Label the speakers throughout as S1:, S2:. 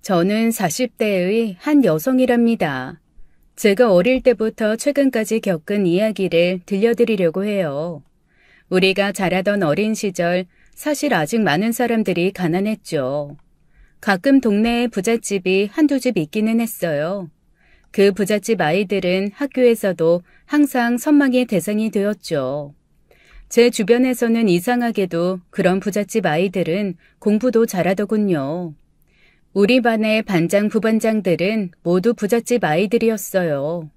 S1: 저는 40대의 한 여성이랍니다. 제가 어릴 때부터 최근까지 겪은 이야기를 들려드리려고 해요. 우리가 자라던 어린 시절, 사실 아직 많은 사람들이 가난했죠. 가끔 동네에 부잣집이 한두 집 있기는 했어요. 그 부잣집 아이들은 학교에서도 항상 선망의 대상이 되었죠. 제 주변에서는 이상하게도 그런 부잣집 아이들은 공부도 잘하더군요. 우리 반의 반장, 부반장들은 모두 부잣집 아이들이었어요.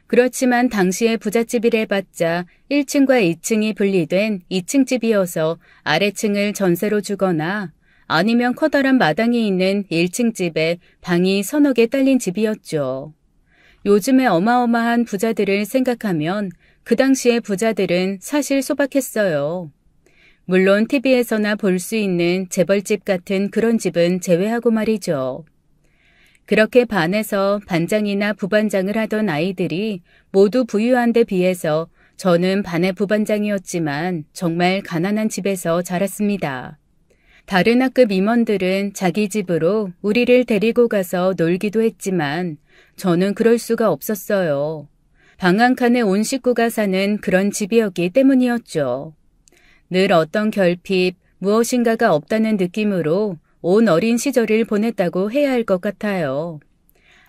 S1: 그렇지만 당시에 부잣집이래봤자 1층과 2층이 분리된 2층 집이어서 아래층을 전세로 주거나 아니면 커다란 마당이 있는 1층 집에 방이 서너 개 딸린 집이었죠. 요즘의 어마어마한 부자들을 생각하면 그 당시의 부자들은 사실 소박했어요. 물론 TV에서나 볼 수 있는 재벌집 같은 그런 집은 제외하고 말이죠. 그렇게 반에서 반장이나 부반장을 하던 아이들이 모두 부유한 데 비해서 저는 반의 부반장이었지만 정말 가난한 집에서 자랐습니다. 다른 학급 임원들은 자기 집으로 우리를 데리고 가서 놀기도 했지만 저는 그럴 수가 없었어요. 방 한 칸에 온 식구가 사는 그런 집이었기 때문이었죠. 늘 어떤 결핍, 무엇인가가 없다는 느낌으로 온 어린 시절을 보냈다고 해야 할 것 같아요.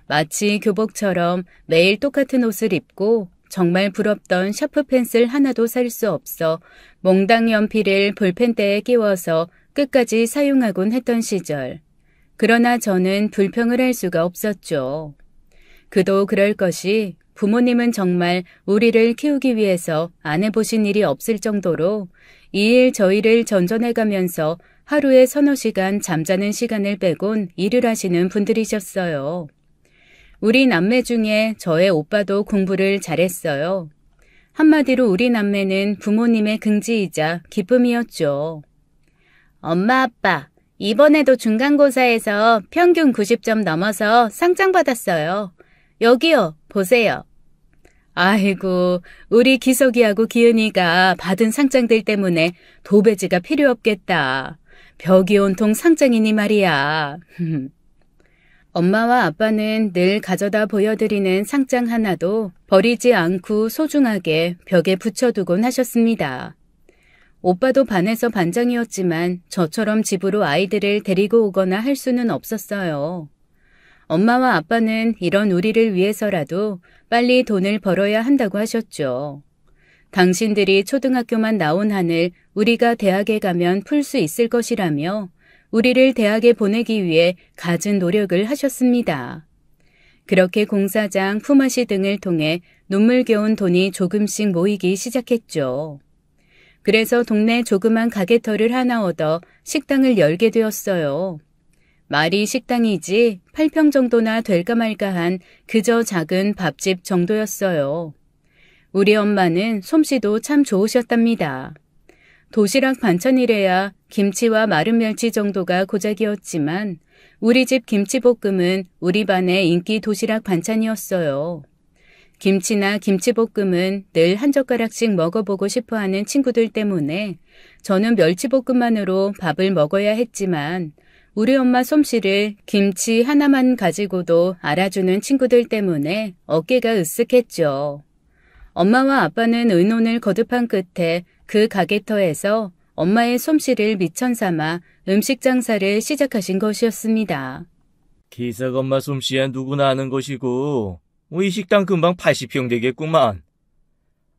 S1: 마치 교복처럼 매일 똑같은 옷을 입고 정말 부럽던 샤프 펜슬 하나도 살 수 없어 몽당 연필을 볼펜대에 끼워서 끝까지 사용하곤 했던 시절. 그러나 저는 불평을 할 수가 없었죠. 그도 그럴 것이 부모님은 정말 우리를 키우기 위해서 안 해보신 일이 없을 정도로 이 일 저 일을 전전해가면서 하루에 서너 시간 잠자는 시간을 빼곤 일을 하시는 분들이셨어요. 우리 남매 중에 저의 오빠도 공부를 잘했어요. 한마디로 우리 남매는 부모님의 긍지이자 기쁨이었죠. 엄마 아빠, 이번에도 중간고사에서 평균 90점 넘어서 상장 받았어요. 여기요, 보세요. 아이고, 우리 기석이하고 기은이가 받은 상장들 때문에 도배지가 필요 없겠다. 벽이 온통 상장이니 말이야. 엄마와 아빠는 늘 가져다 보여드리는 상장 하나도 버리지 않고 소중하게 벽에 붙여두곤 하셨습니다. 오빠도 반에서 반장이었지만 저처럼 집으로 아이들을 데리고 오거나 할 수는 없었어요. 엄마와 아빠는 이런 우리를 위해서라도 빨리 돈을 벌어야 한다고 하셨죠. 당신들이 초등학교만 나온 한을 우리가 대학에 가면 풀 수 있을 것이라며 우리를 대학에 보내기 위해 갖은 노력을 하셨습니다. 그렇게 공사장, 품앗이 등을 통해 눈물겨운 돈이 조금씩 모이기 시작했죠. 그래서 동네 조그만 가게터를 하나 얻어 식당을 열게 되었어요. 말이 식당이지 8평 정도나 될까 말까한 그저 작은 밥집 정도였어요. 우리 엄마는 솜씨도 참 좋으셨답니다. 도시락 반찬이래야 김치와 마른 멸치 정도가 고작이었지만 우리 집 김치볶음은 우리 반의 인기 도시락 반찬이었어요. 김치나 김치볶음은 늘 한 젓가락씩 먹어보고 싶어하는 친구들 때문에 저는 멸치볶음만으로 밥을 먹어야 했지만 우리 엄마 솜씨를 김치 하나만 가지고도 알아주는 친구들 때문에 어깨가 으쓱했죠. 엄마와 아빠는 의논을 거듭한 끝에 그 가게터에서 엄마의 솜씨를 미천삼아 음식 장사를 시작하신 것이었습니다.
S2: 기석 엄마 솜씨야 누구나 아는 것이고 이 식당 금방 80평 되겠구만.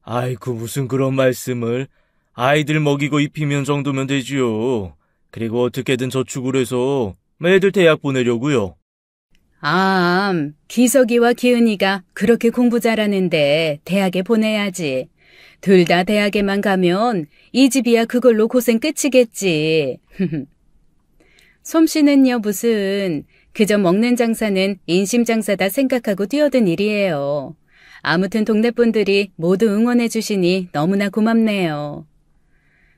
S2: 아이고 무슨 그런 말씀을. 아이들 먹이고 입히면 정도면 되지요. 그리고 어떻게든 저축을 해서 애들 대학 보내려고요.
S1: 기석이와 기은이가 그렇게 공부 잘하는데 대학에 보내야지. 둘 다 대학에만 가면 이 집이야 그걸로 고생 끝이겠지. 솜씨는요 무슨. 그저 먹는 장사는 인심장사다 생각하고 뛰어든 일이에요. 아무튼 동네 분들이 모두 응원해 주시니 너무나 고맙네요.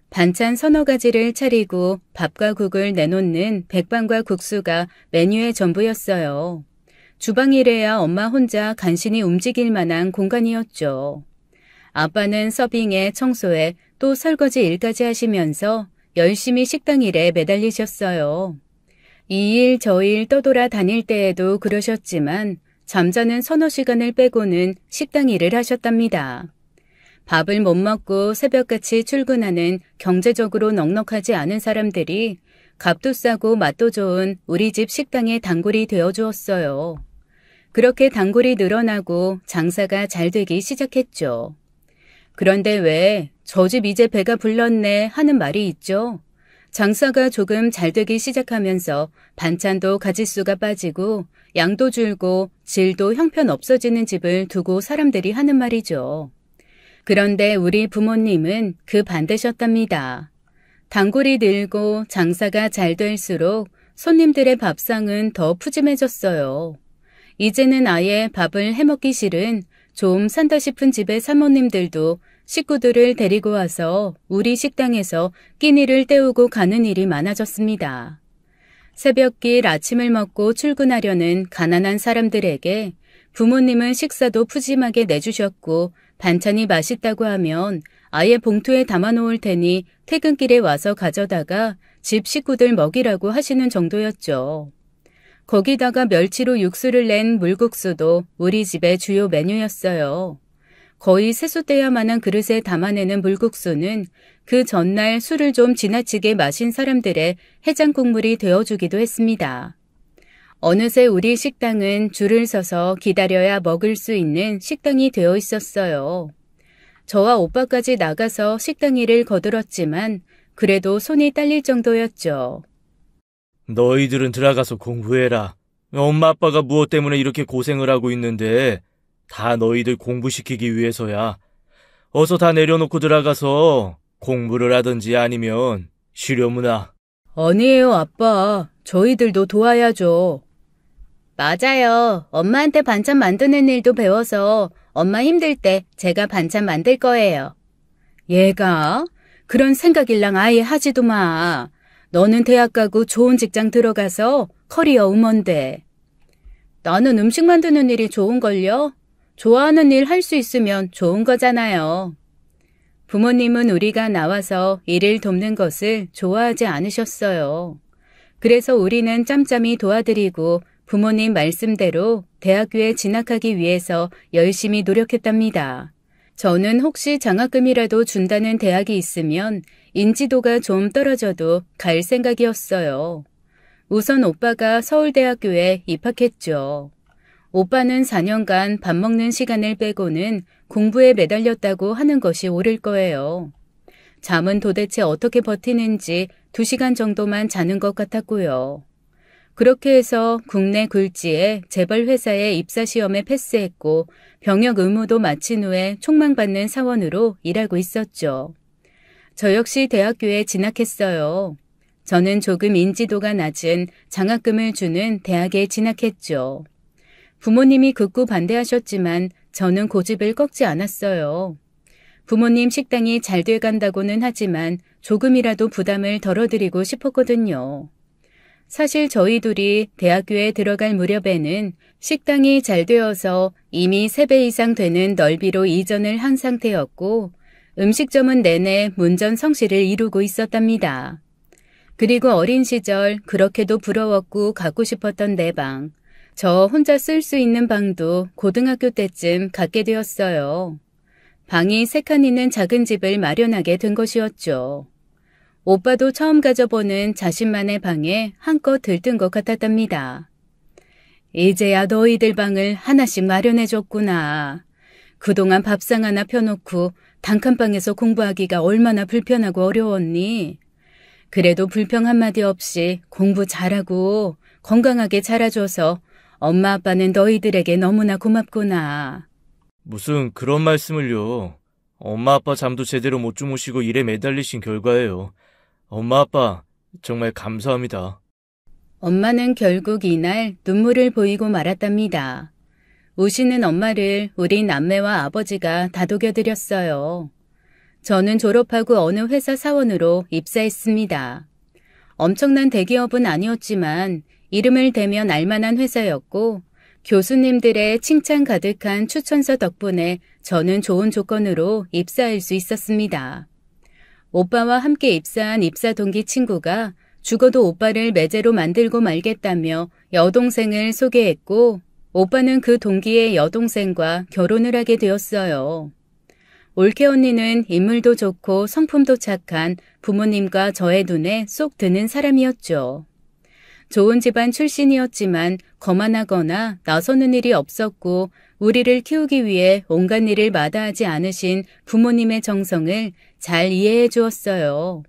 S1: 반찬 서너 가지를 차리고 밥과 국을 내놓는 백반과 국수가 메뉴의 전부였어요. 주방이래야 엄마 혼자 간신히 움직일 만한 공간이었죠. 아빠는 서빙에 청소에 또 설거지 일까지 하시면서 열심히 식당 일에 매달리셨어요. 이 일 저 일 떠돌아 다닐 때에도 그러셨지만 잠자는 서너 시간을 빼고는 식당 일을 하셨답니다. 밥을 못 먹고 새벽같이 출근하는 경제적으로 넉넉하지 않은 사람들이 값도 싸고 맛도 좋은 우리 집 식당의 단골이 되어주었어요. 그렇게 단골이 늘어나고 장사가 잘 되기 시작했죠. 그런데 왜 저 집 이제 배가 불렀네 하는 말이 있죠. 장사가 조금 잘 되기 시작하면서 반찬도 가짓수가 빠지고 양도 줄고 질도 형편없어지는 집을 두고 사람들이 하는 말이죠. 그런데 우리 부모님은 그 반대셨답니다. 단골이 늘고 장사가 잘 될수록 손님들의 밥상은 더 푸짐해졌어요. 이제는 아예 밥을 해먹기 싫은 좀 산다 싶은 집의 사모님들도 식구들을 데리고 와서 우리 식당에서 끼니를 때우고 가는 일이 많아졌습니다. 새벽길 아침을 먹고 출근하려는 가난한 사람들에게 부모님은 식사도 푸짐하게 내주셨고 반찬이 맛있다고 하면 아예 봉투에 담아놓을 테니 퇴근길에 와서 가져다가 집 식구들 먹이라고 하시는 정도였죠. 거기다가 멸치로 육수를 낸 물국수도 우리 집의 주요 메뉴였어요. 거의 세숫대야만한 그릇에 담아내는 물국수는 그 전날 술을 좀 지나치게 마신 사람들의 해장 국물이 되어주기도 했습니다. 어느새 우리 식당은 줄을 서서 기다려야 먹을 수 있는 식당이 되어 있었어요. 저와 오빠까지 나가서 식당 일을 거들었지만 그래도 손이 딸릴 정도였죠.
S2: 너희들은 들어가서 공부해라. 엄마 아빠가 무엇 때문에 이렇게 고생을 하고 있는데 다 너희들 공부시키기 위해서야. 어서 다 내려놓고 들어가서 공부를 하든지 아니면 쉬려무나.
S1: 아니에요, 아빠. 저희들도 도와야죠. 맞아요. 엄마한테 반찬 만드는 일도 배워서 엄마 힘들 때 제가 반찬 만들 거예요. 얘가? 그런 생각일랑 아예 하지도 마. 너는 대학 가고 좋은 직장 들어가서 커리어 우먼데. 나는 음식 만드는 일이 좋은걸요? 좋아하는 일 할 수 있으면 좋은 거잖아요. 부모님은 우리가 나와서 일을 돕는 것을 좋아하지 않으셨어요. 그래서 우리는 짬짬이 도와드리고 부모님 말씀대로 대학교에 진학하기 위해서 열심히 노력했답니다. 저는 혹시 장학금이라도 준다는 대학이 있으면 인지도가 좀 떨어져도 갈 생각이었어요. 우선 오빠가 서울대학교에 입학했죠. 오빠는 4년간 밥 먹는 시간을 빼고는 공부에 매달렸다고 하는 것이 옳을 거예요. 잠은 도대체 어떻게 버티는지 2시간 정도만 자는 것 같았고요. 그렇게 해서 국내 굴지의 재벌 회사에 입사시험에 패스했고 병역 의무도 마친 후에 촉망받는 사원으로 일하고 있었죠. 저 역시 대학교에 진학했어요. 저는 조금 인지도가 낮은 장학금을 주는 대학에 진학했죠. 부모님이 극구 반대하셨지만 저는 고집을 꺾지 않았어요. 부모님 식당이 잘 돼간다고는 하지만 조금이라도 부담을 덜어드리고 싶었거든요. 사실 저희 둘이 대학교에 들어갈 무렵에는 식당이 잘 되어서 이미 3배 이상 되는 넓이로 이전을 한 상태였고 음식점은 내내 문전성시를 이루고 있었답니다. 그리고 어린 시절 그렇게도 부러웠고 갖고 싶었던 내 방, 저 혼자 쓸 수 있는 방도 고등학교 때쯤 갖게 되었어요. 방이 3칸 있는 작은 집을 마련하게 된 것이었죠. 오빠도 처음 가져보는 자신만의 방에 한껏 들뜬 것 같았답니다. 이제야 너희들 방을 하나씩 마련해줬구나. 그동안 밥상 하나 펴놓고 단칸방에서 공부하기가 얼마나 불편하고 어려웠니? 그래도 불평 한마디 없이 공부 잘하고 건강하게 자라줘서 엄마 아빠는 너희들에게 너무나 고맙구나.
S2: 무슨 그런 말씀을요. 엄마 아빠 잠도 제대로 못 주무시고 일에 매달리신 결과예요. 엄마 아빠 정말 감사합니다.
S1: 엄마는 결국 이날 눈물을 보이고 말았답니다. 우시는 엄마를 우리 남매와 아버지가 다독여드렸어요. 저는 졸업하고 어느 회사 사원으로 입사했습니다. 엄청난 대기업은 아니었지만 이름을 대면 알만한 회사였고 교수님들의 칭찬 가득한 추천서 덕분에 저는 좋은 조건으로 입사할 수 있었습니다. 오빠와 함께 입사한 입사 동기 친구가 죽어도 오빠를 매제로 만들고 말겠다며 여동생을 소개했고 오빠는 그 동기의 여동생과 결혼을 하게 되었어요. 올케 언니는 인물도 좋고 성품도 착한 부모님과 저의 눈에 쏙 드는 사람이었죠. 좋은 집안 출신이었지만 거만하거나 나서는 일이 없었고 우리를 키우기 위해 온갖 일을 마다하지 않으신 부모님의 정성을 잘 이해해 주었어요.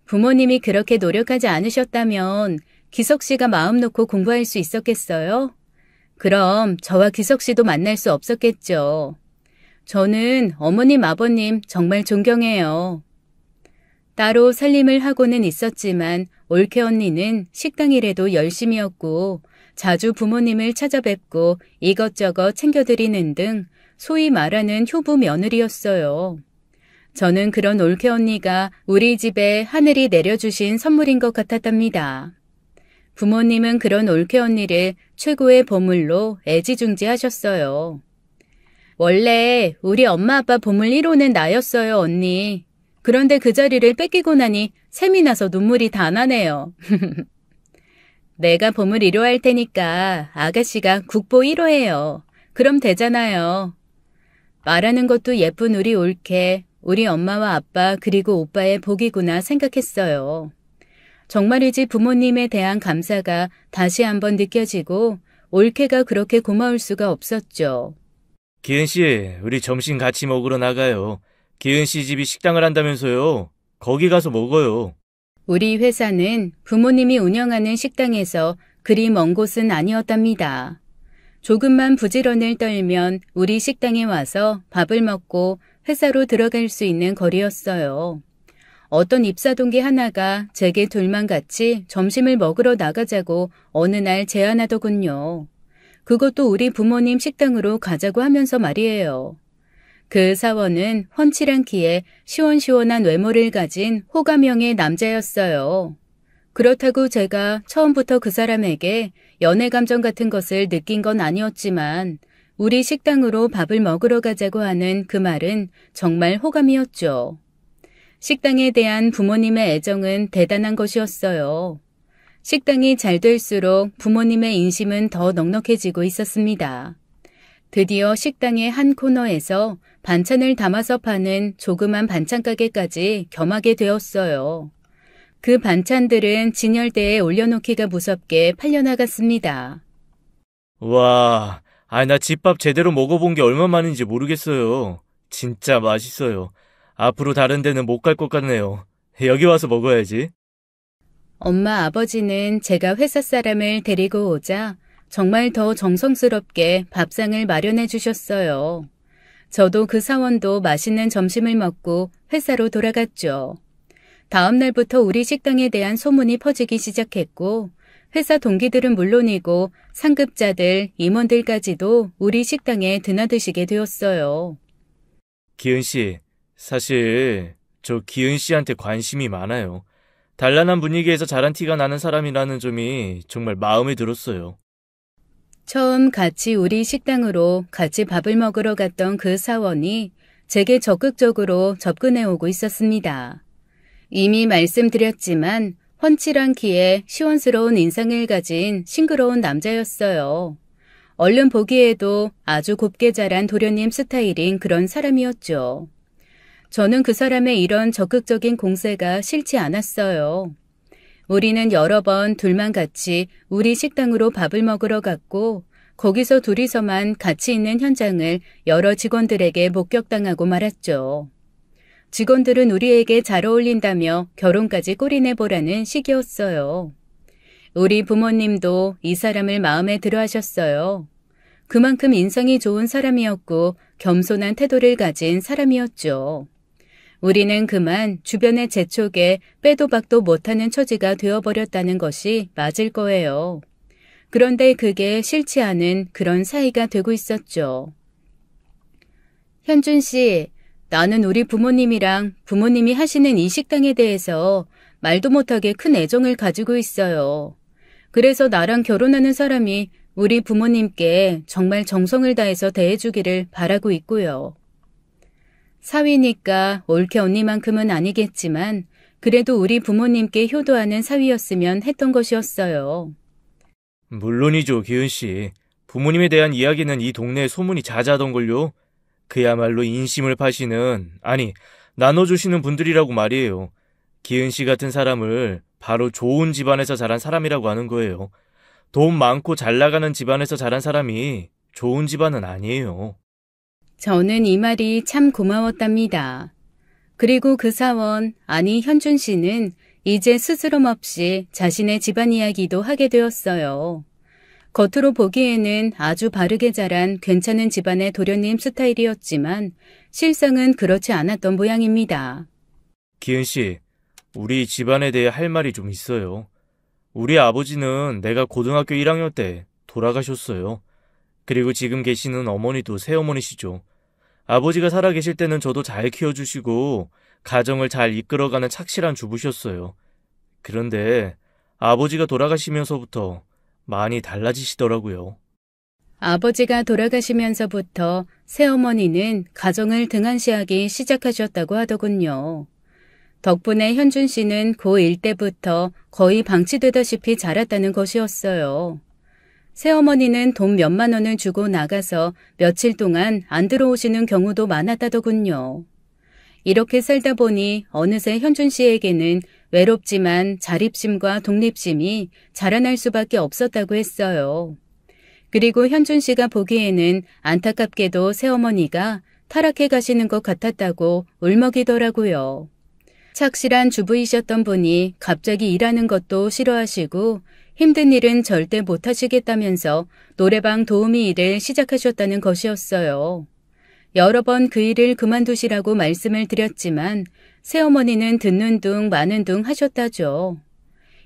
S1: 부모님이 그렇게 노력하지 않으셨다면 기석 씨가 마음 놓고 공부할 수 있었겠어요? 그럼 저와 기석 씨도 만날 수 없었겠죠. 저는 어머님, 아버님 정말 존경해요. 따로 살림을 하고는 있었지만 올케 언니는 식당 일에도 열심이었고 자주 부모님을 찾아뵙고 이것저것 챙겨드리는 등 소위 말하는 효부 며느리였어요. 저는 그런 올케 언니가 우리 집에 하늘이 내려주신 선물인 것 같았답니다. 부모님은 그런 올케 언니를 최고의 보물로 애지중지하셨어요. 원래 우리 엄마 아빠 보물 1호는 나였어요, 언니. 그런데 그 자리를 뺏기고 나니 샘이 나서 눈물이 다 나네요. 내가 보물 1호 할 테니까 아가씨가 국보 1호 해요. 그럼 되잖아요. 말하는 것도 예쁜 우리 올케, 우리 엄마와 아빠 그리고 오빠의 복이구나 생각했어요. 정말이지 부모님에 대한 감사가 다시 한번 느껴지고 올케가 그렇게 고마울 수가 없었죠.
S2: 기은 씨, 우리 점심 같이 먹으러 나가요. 기은 씨 집이 식당을 한다면서요. 거기 가서 먹어요.
S1: 우리 회사는 부모님이 운영하는 식당에서 그리 먼 곳은 아니었답니다. 조금만 부지런을 떨면 우리 식당에 와서 밥을 먹고 회사로 들어갈 수 있는 거리였어요. 어떤 입사 동기 하나가 제게 둘만 같이 점심을 먹으러 나가자고 어느 날 제안하더군요. 그것도 우리 부모님 식당으로 가자고 하면서 말이에요. 그 사원은 훤칠한 키에 시원시원한 외모를 가진 호감형의 남자였어요. 그렇다고 제가 처음부터 그 사람에게 연애 감정 같은 것을 느낀 건 아니었지만 우리 식당으로 밥을 먹으러 가자고 하는 그 말은 정말 호감이었죠. 식당에 대한 부모님의 애정은 대단한 것이었어요. 식당이 잘 될수록 부모님의 인심은 더 넉넉해지고 있었습니다. 드디어 식당의 한 코너에서 반찬을 담아서 파는 조그만 반찬 가게까지 겸하게 되었어요. 그 반찬들은 진열대에 올려놓기가 무섭게 팔려나갔습니다.
S2: 와, 나 집밥 제대로 먹어본 게 얼마만인지 모르겠어요. 진짜 맛있어요. 앞으로 다른 데는 못 갈 것 같네요. 여기 와서 먹어야지.
S1: 엄마 아버지는 제가 회사 사람을 데리고 오자 정말 더 정성스럽게 밥상을 마련해 주셨어요. 저도 그 사원도 맛있는 점심을 먹고 회사로 돌아갔죠. 다음 날부터 우리 식당에 대한 소문이 퍼지기 시작했고 회사 동기들은 물론이고 상급자들, 임원들까지도 우리 식당에 드나드시게 되었어요.
S2: 기은 씨, 사실 저 기은 씨한테 관심이 많아요. 단란한 분위기에서 자란 티가 나는 사람이라는 점이 정말 마음에 들었어요.
S1: 처음 같이 우리 식당으로 같이 밥을 먹으러 갔던 그 사원이 제게 적극적으로 접근해 오고 있었습니다. 이미 말씀드렸지만 훤칠한 키에 시원스러운 인상을 가진 싱그러운 남자였어요. 얼른 보기에도 아주 곱게 자란 도련님 스타일인 그런 사람이었죠. 저는 그 사람의 이런 적극적인 공세가 싫지 않았어요. 우리는 여러 번 둘만 같이 우리 식당으로 밥을 먹으러 갔고 거기서 둘이서만 같이 있는 현장을 여러 직원들에게 목격당하고 말았죠. 직원들은 우리에게 잘 어울린다며 결혼까지 꼬리내보라는 식이었어요. 우리 부모님도 이 사람을 마음에 들어 하셨어요. 그만큼 인상이 좋은 사람이었고 겸손한 태도를 가진 사람이었죠. 우리는 그만 주변의 재촉에 빼도 박도 못하는 처지가 되어버렸다는 것이 맞을 거예요. 그런데 그게 싫지 않은 그런 사이가 되고 있었죠. 현준 씨, 나는 우리 부모님이랑 부모님이 하시는 이 식당에 대해서 말도 못하게 큰 애정을 가지고 있어요. 그래서 나랑 결혼하는 사람이 우리 부모님께 정말 정성을 다해서 대해주기를 바라고 있고요. 사위니까 올케 언니만큼은 아니겠지만 그래도 우리 부모님께 효도하는 사위였으면 했던 것이었어요.
S2: 물론이죠, 기은 씨. 부모님에 대한 이야기는 이 동네에 소문이 자자하던걸요. 그야말로 인심을 파시는, 아니, 나눠주시는 분들이라고 말이에요. 기은 씨 같은 사람을 바로 좋은 집안에서 자란 사람이라고 하는 거예요. 돈 많고 잘 나가는 집안에서 자란 사람이 좋은 집안은 아니에요.
S1: 저는 이 말이 참 고마웠답니다. 그리고 그 사원, 아니 현준 씨는 이제 스스럼 없이 자신의 집안 이야기도 하게 되었어요. 겉으로 보기에는 아주 바르게 자란 괜찮은 집안의 도련님 스타일이었지만 실상은 그렇지 않았던 모양입니다.
S2: 기은 씨, 우리 집안에 대해 할 말이 좀 있어요. 우리 아버지는 내가 고등학교 1학년 때 돌아가셨어요. 그리고 지금 계시는 어머니도 새어머니시죠. 아버지가 살아계실 때는 저도 잘 키워주시고 가정을 잘 이끌어가는 착실한 주부셨어요. 그런데 아버지가 돌아가시면서부터 많이 달라지시더라고요.
S1: 아버지가 돌아가시면서부터 새어머니는 가정을 등한시하기 시작하셨다고 하더군요. 덕분에 현준 씨는 고1 때부터 거의 방치되다시피 자랐다는 것이었어요. 새어머니는 돈 몇만 원을 주고 나가서 며칠 동안 안 들어오시는 경우도 많았다더군요. 이렇게 살다 보니 어느새 현준 씨에게는 외롭지만 자립심과 독립심이 자라날 수밖에 없었다고 했어요. 그리고 현준 씨가 보기에는 안타깝게도 새어머니가 타락해 가시는 것 같았다고 울먹이더라고요. 착실한 주부이셨던 분이 갑자기 일하는 것도 싫어하시고 힘든 일은 절대 못하시겠다면서 노래방 도우미 일을 시작하셨다는 것이었어요. 여러 번 그 일을 그만두시라고 말씀을 드렸지만 새어머니는 듣는 둥 마는 둥 하셨다죠.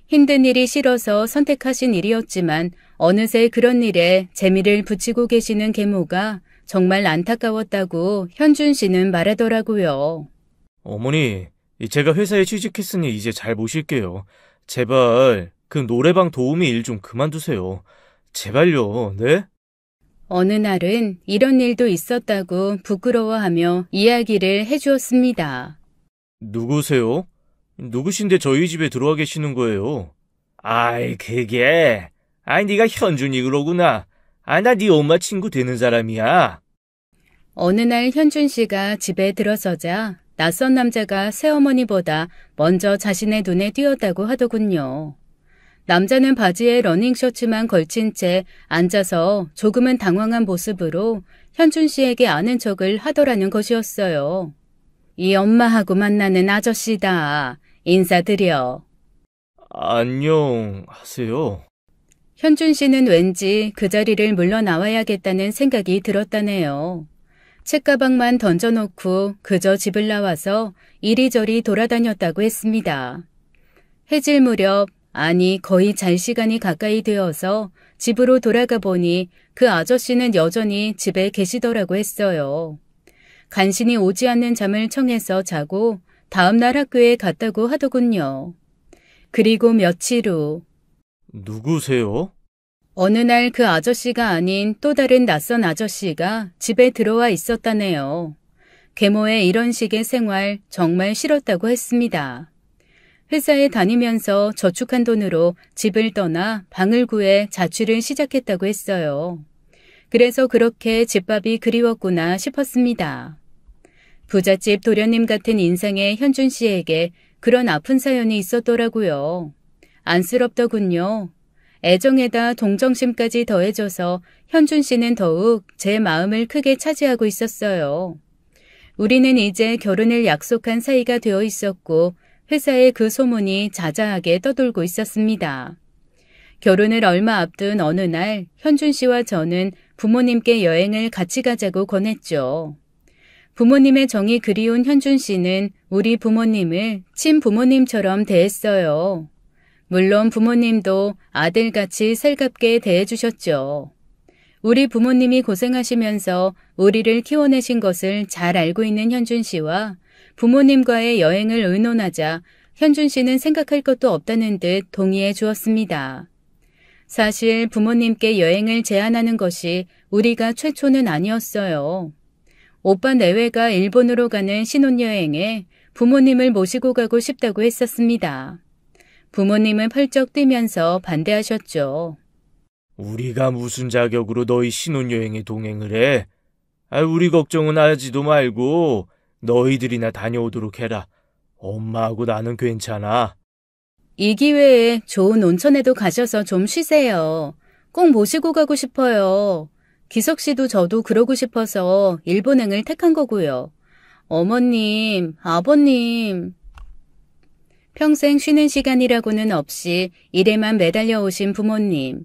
S1: 힘든 일이 싫어서 선택하신 일이었지만 어느새 그런 일에 재미를 붙이고 계시는 계모가 정말 안타까웠다고 현준 씨는 말하더라고요.
S2: 어머니, 제가 회사에 취직했으니 이제 잘 모실게요. 제발 그 노래방 도우미 일 좀 그만두세요. 제발요, 네?
S1: 어느 날은 이런 일도 있었다고 부끄러워하며 이야기를 해주었습니다.
S2: 누구세요? 누구신데 저희 집에 들어와 계시는 거예요? 아이, 그게... 네가 현준이 그러구나. 나 네 엄마 친구 되는 사람이야.
S1: 어느 날 현준 씨가 집에 들어서자 낯선 남자가 새어머니보다 먼저 자신의 눈에 띄었다고 하더군요. 남자는 바지에 러닝셔츠만 걸친 채 앉아서 조금은 당황한 모습으로 현준 씨에게 아는 척을 하더라는 것이었어요. 이 엄마하고 만나는 아저씨다. 인사드려.
S2: 안녕하세요.
S1: 현준 씨는 왠지 그 자리를 물러나와야겠다는 생각이 들었다네요. 책가방만 던져놓고 그저 집을 나와서 이리저리 돌아다녔다고 했습니다. 해질 무렵, 아니 거의 잘 시간이 가까이 되어서 집으로 돌아가 보니 그 아저씨는 여전히 집에 계시더라고 했어요. 간신히 오지 않는 잠을 청해서 자고 다음날 학교에 갔다고 하더군요. 그리고 며칠 후
S2: 누구세요?
S1: 어느 날 그 아저씨가 아닌 또 다른 낯선 아저씨가 집에 들어와 있었다네요. 계모의 이런 식의 생활 정말 싫었다고 했습니다. 회사에 다니면서 저축한 돈으로 집을 떠나 방을 구해 자취를 시작했다고 했어요. 그래서 그렇게 집밥이 그리웠구나 싶었습니다. 부잣집 도련님 같은 인상의 현준 씨에게 그런 아픈 사연이 있었더라고요. 안쓰럽더군요. 애정에다 동정심까지 더해져서 현준 씨는 더욱 제 마음을 크게 차지하고 있었어요. 우리는 이제 결혼을 약속한 사이가 되어 있었고 회사에 그 소문이 자자하게 떠돌고 있었습니다. 결혼을 얼마 앞둔 어느 날 현준 씨와 저는 부모님께 여행을 같이 가자고 권했죠. 부모님의 정이 그리운 현준 씨는 우리 부모님을 친부모님처럼 대했어요. 물론 부모님도 아들같이 살갑게 대해주셨죠. 우리 부모님이 고생하시면서 우리를 키워내신 것을 잘 알고 있는 현준 씨와 부모님과의 여행을 의논하자 현준 씨는 생각할 것도 없다는 듯 동의해 주었습니다. 사실 부모님께 여행을 제안하는 것이 우리가 최초는 아니었어요. 오빠 내외가 일본으로 가는 신혼여행에 부모님을 모시고 가고 싶다고 했었습니다. 부모님은 펄쩍 뛰면서 반대하셨죠.
S2: 우리가 무슨 자격으로 너희 신혼여행에 동행을 해? 우리 걱정은 하지도 말고 너희들이나 다녀오도록 해라. 엄마하고 나는 괜찮아.
S1: 이 기회에 좋은 온천에도 가셔서 좀 쉬세요. 꼭 모시고 가고 싶어요. 기석 씨도 저도 그러고 싶어서 일본행을 택한 거고요. 어머님, 아버님. 평생 쉬는 시간이라고는 없이 일에만 매달려 오신 부모님.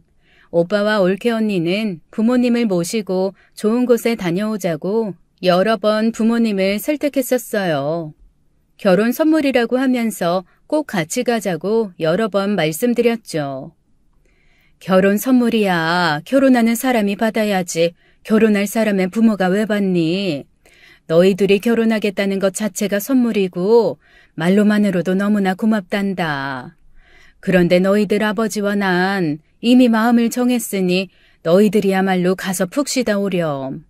S1: 오빠와 올케 언니는 부모님을 모시고 좋은 곳에 다녀오자고 여러 번 부모님을 설득했었어요. 결혼 선물이라고 하면서 꼭 같이 가자고 여러 번 말씀드렸죠. 결혼 선물이야. 결혼하는 사람이 받아야지. 결혼할 사람의 부모가 왜 받니? 너희들이 결혼하겠다는 것 자체가 선물이고 말로만으로도 너무나 고맙단다. 그런데 너희들 아버지와 난 이미 마음을 정했으니 너희들이야말로 가서 푹 쉬다 오렴.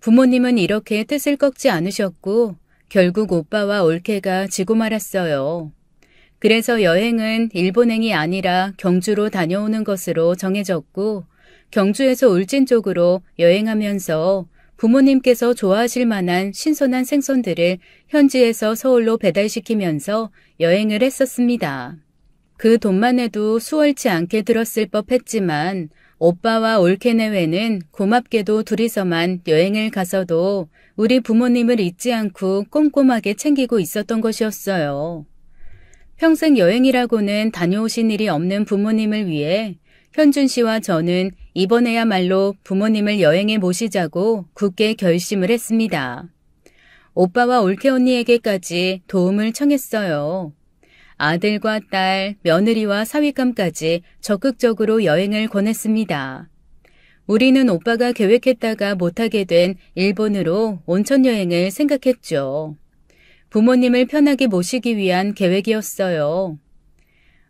S1: 부모님은 이렇게 뜻을 꺾지 않으셨고 결국 오빠와 올케가 지고 말았어요. 그래서 여행은 일본행이 아니라 경주로 다녀오는 것으로 정해졌고 경주에서 울진 쪽으로 여행하면서 부모님께서 좋아하실 만한 신선한 생선들을 현지에서 서울로 배달시키면서 여행을 했었습니다. 그 돈만 해도 수월치 않게 들었을 법했지만 오빠와 올케 내외는 고맙게도 둘이서만 여행을 가서도 우리 부모님을 잊지 않고 꼼꼼하게 챙기고 있었던 것이었어요. 평생 여행이라고는 다녀오신 일이 없는 부모님을 위해 현준 씨와 저는 이번에야말로 부모님을 여행에 모시자고 굳게 결심을 했습니다. 오빠와 올케 언니에게까지 도움을 청했어요. 아들과 딸, 며느리와 사위감까지 적극적으로 여행을 권했습니다. 우리는 오빠가 계획했다가 못하게 된 일본으로 온천 여행을 생각했죠. 부모님을 편하게 모시기 위한 계획이었어요.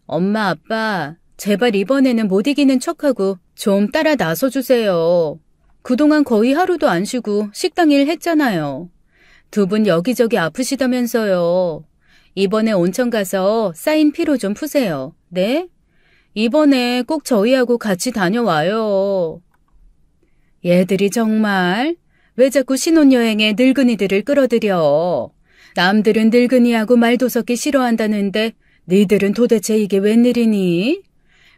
S1: 엄마, 아빠, 제발 이번에는 못 이기는 척하고 좀 따라 나서주세요. 그동안 거의 하루도 안 쉬고 식당 일 했잖아요. 두 분 여기저기 아프시다면서요. 이번에 온천 가서 쌓인 피로 좀 푸세요. 네? 이번에 꼭 저희하고 같이 다녀와요. 얘들이 정말 왜 자꾸 신혼여행에 늙은이들을 끌어들여. 남들은 늙은이하고 말도 섞기 싫어한다는데 니들은 도대체 이게 웬일이니?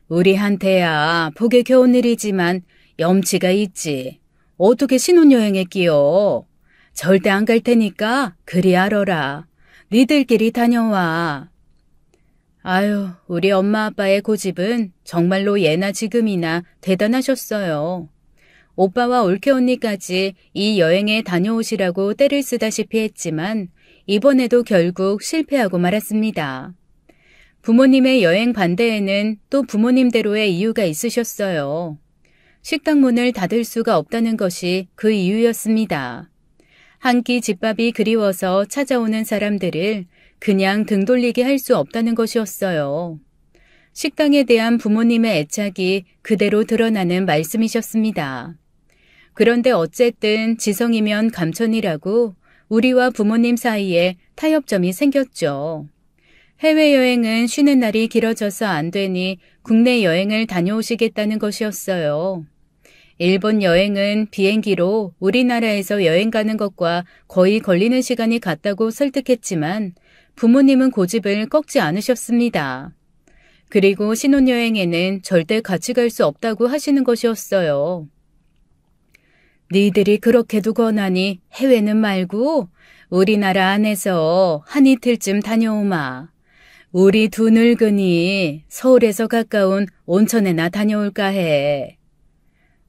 S1: 우리한테야 복에 겨운 일이지만 염치가 있지. 어떻게 신혼여행에 끼어. 절대 안 갈 테니까 그리 알아라. 니들끼리 다녀와. 아유, 우리 엄마 아빠의 고집은 정말로 예나 지금이나 대단하셨어요. 오빠와 올케 언니까지 이 여행에 다녀오시라고 떼를 쓰다시피 했지만 이번에도 결국 실패하고 말았습니다. 부모님의 여행 반대에는 또 부모님대로의 이유가 있으셨어요. 식당 문을 닫을 수가 없다는 것이 그 이유였습니다. 한 끼 집밥이 그리워서 찾아오는 사람들을 그냥 등 돌리게 할 수 없다는 것이었어요. 식당에 대한 부모님의 애착이 그대로 드러나는 말씀이셨습니다. 그런데 어쨌든 지성이면 감천이라고 우리와 부모님 사이에 타협점이 생겼죠. 해외여행은 쉬는 날이 길어져서 안 되니 국내 여행을 다녀오시겠다는 것이었어요. 일본 여행은 비행기로 우리나라에서 여행 가는 것과 거의 걸리는 시간이 같다고 설득했지만 부모님은 고집을 꺾지 않으셨습니다. 그리고 신혼여행에는 절대 같이 갈 수 없다고 하시는 것이었어요. 니들이 그렇게도 권하니 해외는 말고 우리나라 안에서 한 이틀쯤 다녀오마. 우리 두 늙은이 서울에서 가까운 온천에나 다녀올까 해.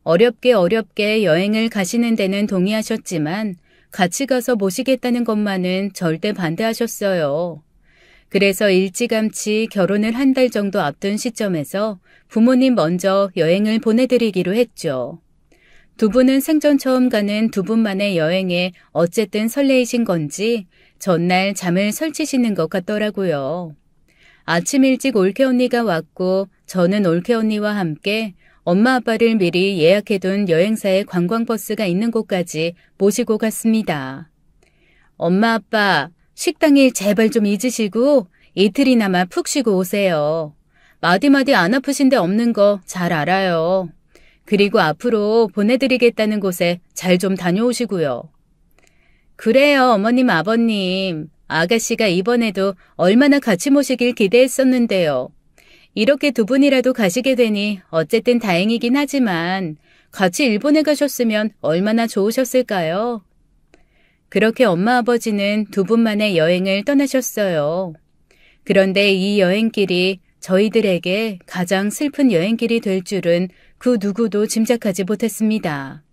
S1: 어렵게 여행을 가시는 데는 동의하셨지만 같이 가서 모시겠다는 것만은 절대 반대하셨어요. 그래서 일찌감치 결혼을 한 달 정도 앞둔 시점에서 부모님 먼저 여행을 보내드리기로 했죠. 두 분은 생전 처음 가는 두 분만의 여행에 어쨌든 설레이신 건지 전날 잠을 설치시는 것 같더라고요. 아침 일찍 올케 언니가 왔고 저는 올케 언니와 함께 엄마 아빠를 미리 예약해둔 여행사의 관광버스가 있는 곳까지 모시고 갔습니다. 엄마 아빠, 식당일 제발 좀 잊으시고 이틀이나마 푹 쉬고 오세요. 마디마디 안 아프신 데 없는 거 잘 알아요. 그리고 앞으로 보내드리겠다는 곳에 잘 좀 다녀오시고요. 그래요, 어머님, 아버님. 아가씨가 이번에도 얼마나 같이 모시길 기대했었는데요. 이렇게 두 분이라도 가시게 되니 어쨌든 다행이긴 하지만 같이 일본에 가셨으면 얼마나 좋으셨을까요? 그렇게 엄마 아버지는 두 분만의 여행을 떠나셨어요. 그런데 이 여행길이 저희들에게 가장 슬픈 여행길이 될 줄은 그 누구도 짐작하지 못했습니다.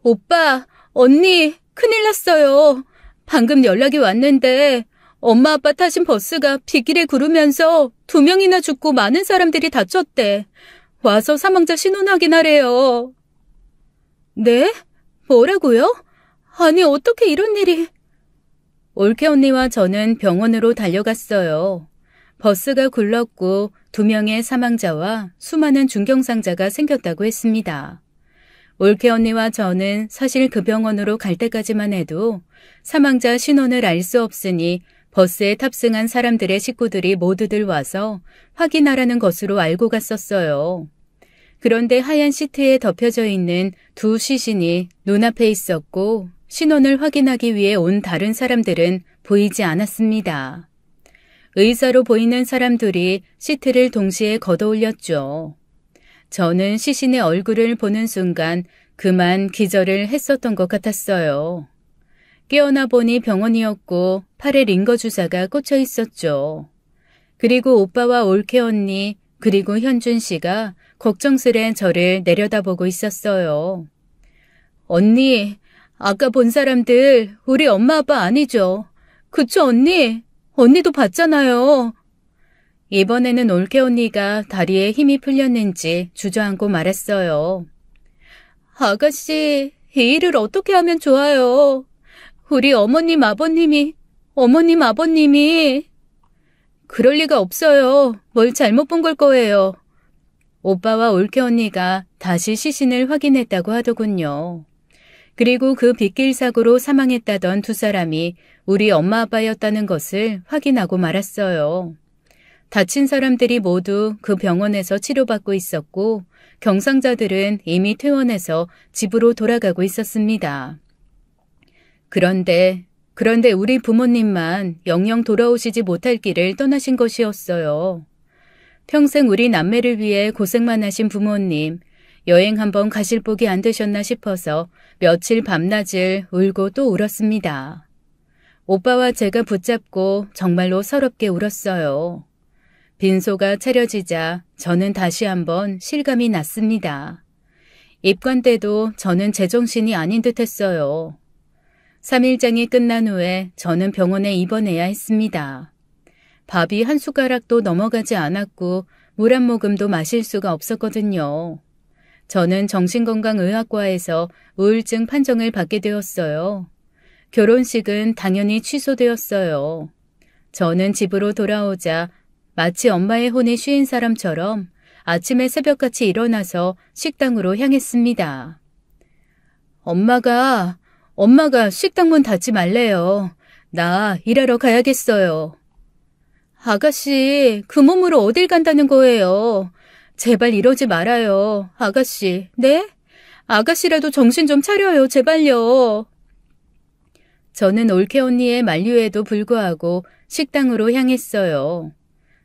S1: 오빠, 언니, 큰일 났어요. 방금 연락이 왔는데 엄마 아빠 타신 버스가 빗길에 구르면서 2명이나 죽고 많은 사람들이 다쳤대. 와서 사망자 신원 확인하래요. 네? 뭐라고요? 아니 어떻게 이런 일이... 올케 언니와 저는 병원으로 달려갔어요. 버스가 굴렀고 2명의 사망자와 수많은 중경상자가 생겼다고 했습니다. 올케 언니와 저는 사실 그 병원으로 갈 때까지만 해도 사망자 신원을 알 수 없으니 버스에 탑승한 사람들의 식구들이 모두들 와서 확인하라는 것으로 알고 갔었어요. 그런데 하얀 시트에 덮여져 있는 두 시신이 눈앞에 있었고 신원을 확인하기 위해 온 다른 사람들은 보이지 않았습니다. 의사로 보이는 사람들이 시트를 동시에 걷어올렸죠. 저는 시신의 얼굴을 보는 순간 그만 기절을 했었던 것 같았어요. 깨어나 보니 병원이었고 팔에 링거 주사가 꽂혀 있었죠. 그리고 오빠와 올케 언니 그리고 현준 씨가 걱정스레 저를 내려다보고 있었어요. 언니, 아까 본 사람들 우리 엄마 아빠 아니죠? 그쵸 언니? 언니도 봤잖아요. 이번에는 올케 언니가 다리에 힘이 풀렸는지 주저앉고 말했어요. 아가씨, 이 일을 어떻게 하면 좋아요? 우리 어머님 아버님이 그럴 리가 없어요. 뭘 잘못 본 걸 거예요. 오빠와 올케 언니가 다시 시신을 확인했다고 하더군요. 그리고 그 빗길 사고로 사망했다던 두 사람이 우리 엄마 아빠였다는 것을 확인하고 말았어요. 다친 사람들이 모두 그 병원에서 치료받고 있었고 경상자들은 이미 퇴원해서 집으로 돌아가고 있었습니다. 그런데 우리 부모님만 영영 돌아오시지 못할 길을 떠나신 것이었어요. 평생 우리 남매를 위해 고생만 하신 부모님, 여행 한번 가실 복이 안 되셨나 싶어서 며칠 밤낮을 울고 또 울었습니다. 오빠와 제가 붙잡고 정말로 서럽게 울었어요. 빈소가 차려지자 저는 다시 한번 실감이 났습니다. 입관 때도 저는 제정신이 아닌 듯 했어요. 3일장이 끝난 후에 저는 병원에 입원해야 했습니다. 밥이 한 숟가락도 넘어가지 않았고 물 한 모금도 마실 수가 없었거든요. 저는 정신건강의학과에서 우울증 판정을 받게 되었어요. 결혼식은 당연히 취소되었어요. 저는 집으로 돌아오자 마치 엄마의 혼이 쉬인 사람처럼 아침에 새벽같이 일어나서 식당으로 향했습니다. 엄마가 식당 문 닫지 말래요. 나 일하러 가야겠어요. 아가씨, 그 몸으로 어딜 간다는 거예요? 제발 이러지 말아요. 아가씨, 네? 아가씨라도 정신 좀 차려요. 제발요. 저는 올케 언니의 만류에도 불구하고 식당으로 향했어요.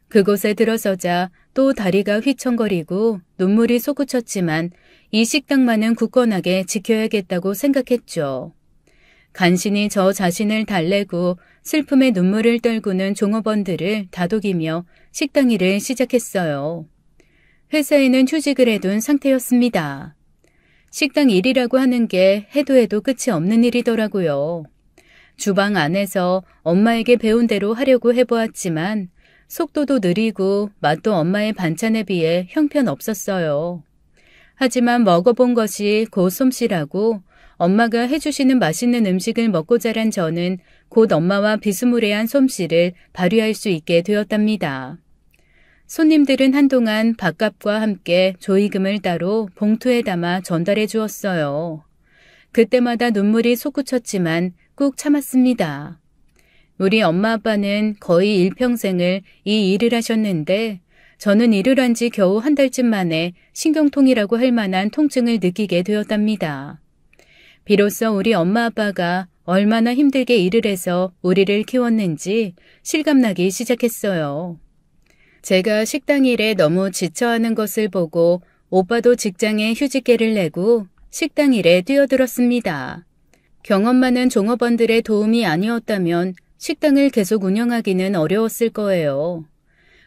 S1: 그곳에 들어서자 또 다리가 휘청거리고 눈물이 솟구쳤지만 이 식당만은 굳건하게 지켜야겠다고 생각했죠. 간신히 저 자신을 달래고 슬픔의 눈물을 떨구는 종업원들을 다독이며 식당 일을 시작했어요. 회사에는 휴직을 해둔 상태였습니다. 식당 일이라고 하는 게 해도 끝이 없는 일이더라고요. 주방 안에서 엄마에게 배운 대로 하려고 해보았지만 속도도 느리고 맛도 엄마의 반찬에 비해 형편없었어요. 하지만 먹어본 것이 곧 솜씨라고 엄마가 해주시는 맛있는 음식을 먹고 자란 저는 곧 엄마와 비스무리한 솜씨를 발휘할 수 있게 되었답니다. 손님들은 한동안 밥값과 함께 조의금을 따로 봉투에 담아 전달해 주었어요. 그때마다 눈물이 솟구쳤지만 꾹 참았습니다. 우리 엄마 아빠는 거의 일평생을 이 일을 하셨는데 저는 일을 한 지 겨우 한 달쯤 만에 신경통이라고 할 만한 통증을 느끼게 되었답니다. 비로소 우리 엄마 아빠가 얼마나 힘들게 일을 해서 우리를 키웠는지 실감나기 시작했어요. 제가 식당 일에 너무 지쳐하는 것을 보고 오빠도 직장에 휴직계를 내고 식당 일에 뛰어들었습니다. 경험 많은 종업원들의 도움이 아니었다면 식당을 계속 운영하기는 어려웠을 거예요.